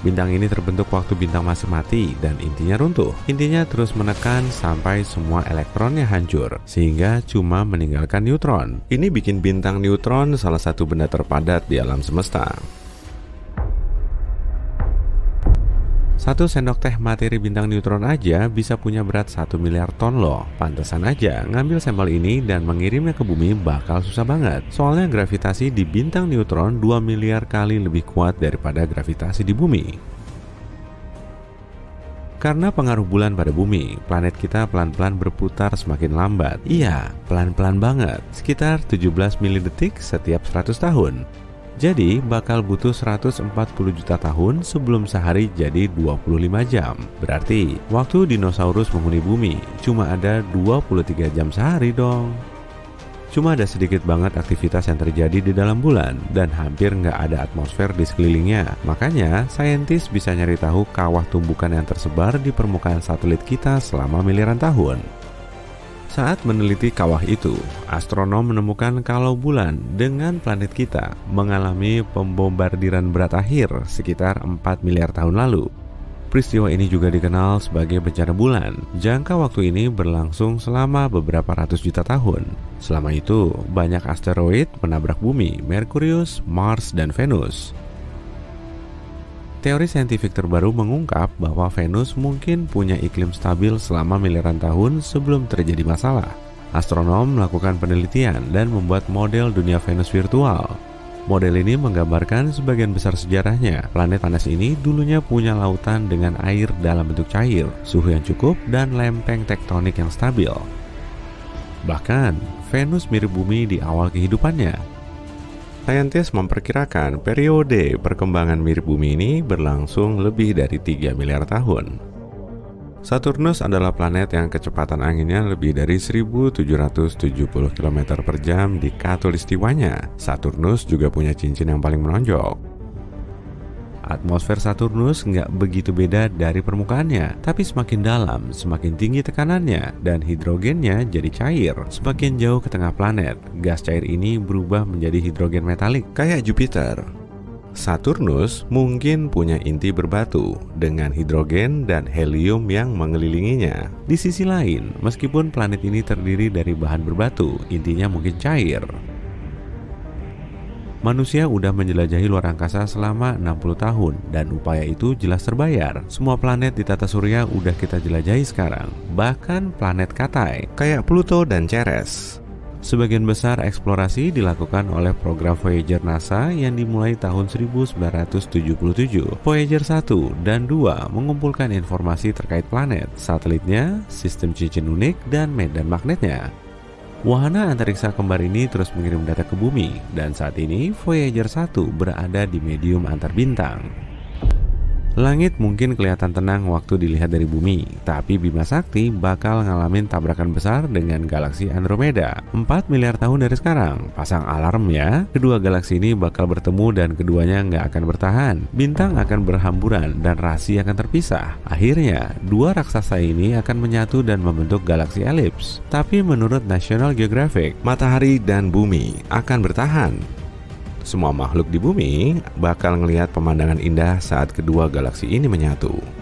Bintang ini terbentuk waktu bintang masih mati dan intinya runtuh. Intinya terus menekan sampai semua elektronnya hancur, sehingga cuma meninggalkan neutron. Ini bikin bintang neutron salah satu benda terpadat di alam semesta. 1 sendok teh materi bintang neutron aja bisa punya berat 1 miliar ton loh. Pantesan aja ngambil sampel ini dan mengirimnya ke bumi bakal susah banget. Soalnya gravitasi di bintang neutron 2 miliar kali lebih kuat daripada gravitasi di bumi. Karena pengaruh bulan pada bumi, planet kita pelan-pelan berputar semakin lambat. Iya, pelan-pelan banget. Sekitar 17 milidetik setiap 100 tahun. Jadi bakal butuh 140 juta tahun sebelum sehari jadi 25 jam. Berarti waktu dinosaurus menghuni bumi cuma ada 23 jam sehari dong. Cuma ada sedikit banget aktivitas yang terjadi di dalam bulan dan hampir nggak ada atmosfer di sekelilingnya. Makanya saintis bisa nyari tahu kawah tumbukan yang tersebar di permukaan satelit kita selama miliaran tahun. Saat meneliti kawah itu, astronom menemukan kalau bulan dengan planet kita mengalami pembombardiran berat akhir sekitar 4 miliar tahun lalu. Peristiwa ini juga dikenal sebagai bencana bulan. Jangka waktu ini berlangsung selama beberapa ratus juta tahun. Selama itu, banyak asteroid menabrak bumi, Merkurius, Mars, dan Venus. Teori saintifik terbaru mengungkap bahwa Venus mungkin punya iklim stabil selama miliaran tahun sebelum terjadi masalah. Astronom melakukan penelitian dan membuat model dunia Venus virtual. Model ini menggambarkan sebagian besar sejarahnya. Planet panas ini dulunya punya lautan dengan air dalam bentuk cair, suhu yang cukup, dan lempeng tektonik yang stabil. Bahkan, Venus mirip bumi di awal kehidupannya. Saintis memperkirakan periode perkembangan mirip bumi ini berlangsung lebih dari 3 miliar tahun. Saturnus adalah planet yang kecepatan anginnya lebih dari 1770 km per jam di khatulistiwanya. Saturnus juga punya cincin yang paling menonjol. Atmosfer Saturnus nggak begitu beda dari permukaannya, tapi semakin dalam, semakin tinggi tekanannya, dan hidrogennya jadi cair. Semakin jauh ke tengah planet, gas cair ini berubah menjadi hidrogen metalik, kayak Jupiter. Saturnus mungkin punya inti berbatu, dengan hidrogen dan helium yang mengelilinginya. Di sisi lain, meskipun planet ini terdiri dari bahan berbatu, intinya mungkin cair. Manusia udah menjelajahi luar angkasa selama 60 tahun dan upaya itu jelas terbayar. Semua planet di tata surya udah kita jelajahi sekarang, bahkan planet katai kayak Pluto dan Ceres. Sebagian besar eksplorasi dilakukan oleh program Voyager NASA yang dimulai tahun 1977. Voyager 1 dan 2 mengumpulkan informasi terkait planet, satelitnya, sistem cincin unik, dan medan magnetnya. Wahana antariksa kembar ini terus mengirim data ke bumi, dan saat ini Voyager 1 berada di medium antar bintang. Langit mungkin kelihatan tenang waktu dilihat dari bumi, tapi Bima Sakti bakal ngalamin tabrakan besar dengan galaksi Andromeda 4 miliar tahun dari sekarang. Pasang alarm ya, kedua galaksi ini bakal bertemu dan keduanya nggak akan bertahan. Bintang akan berhamburan dan rasi akan terpisah. Akhirnya, dua raksasa ini akan menyatu dan membentuk galaksi elips. Tapi menurut National Geographic, matahari dan bumi akan bertahan. Semua makhluk di bumi bakal ngelihat pemandangan indah saat kedua galaksi ini menyatu.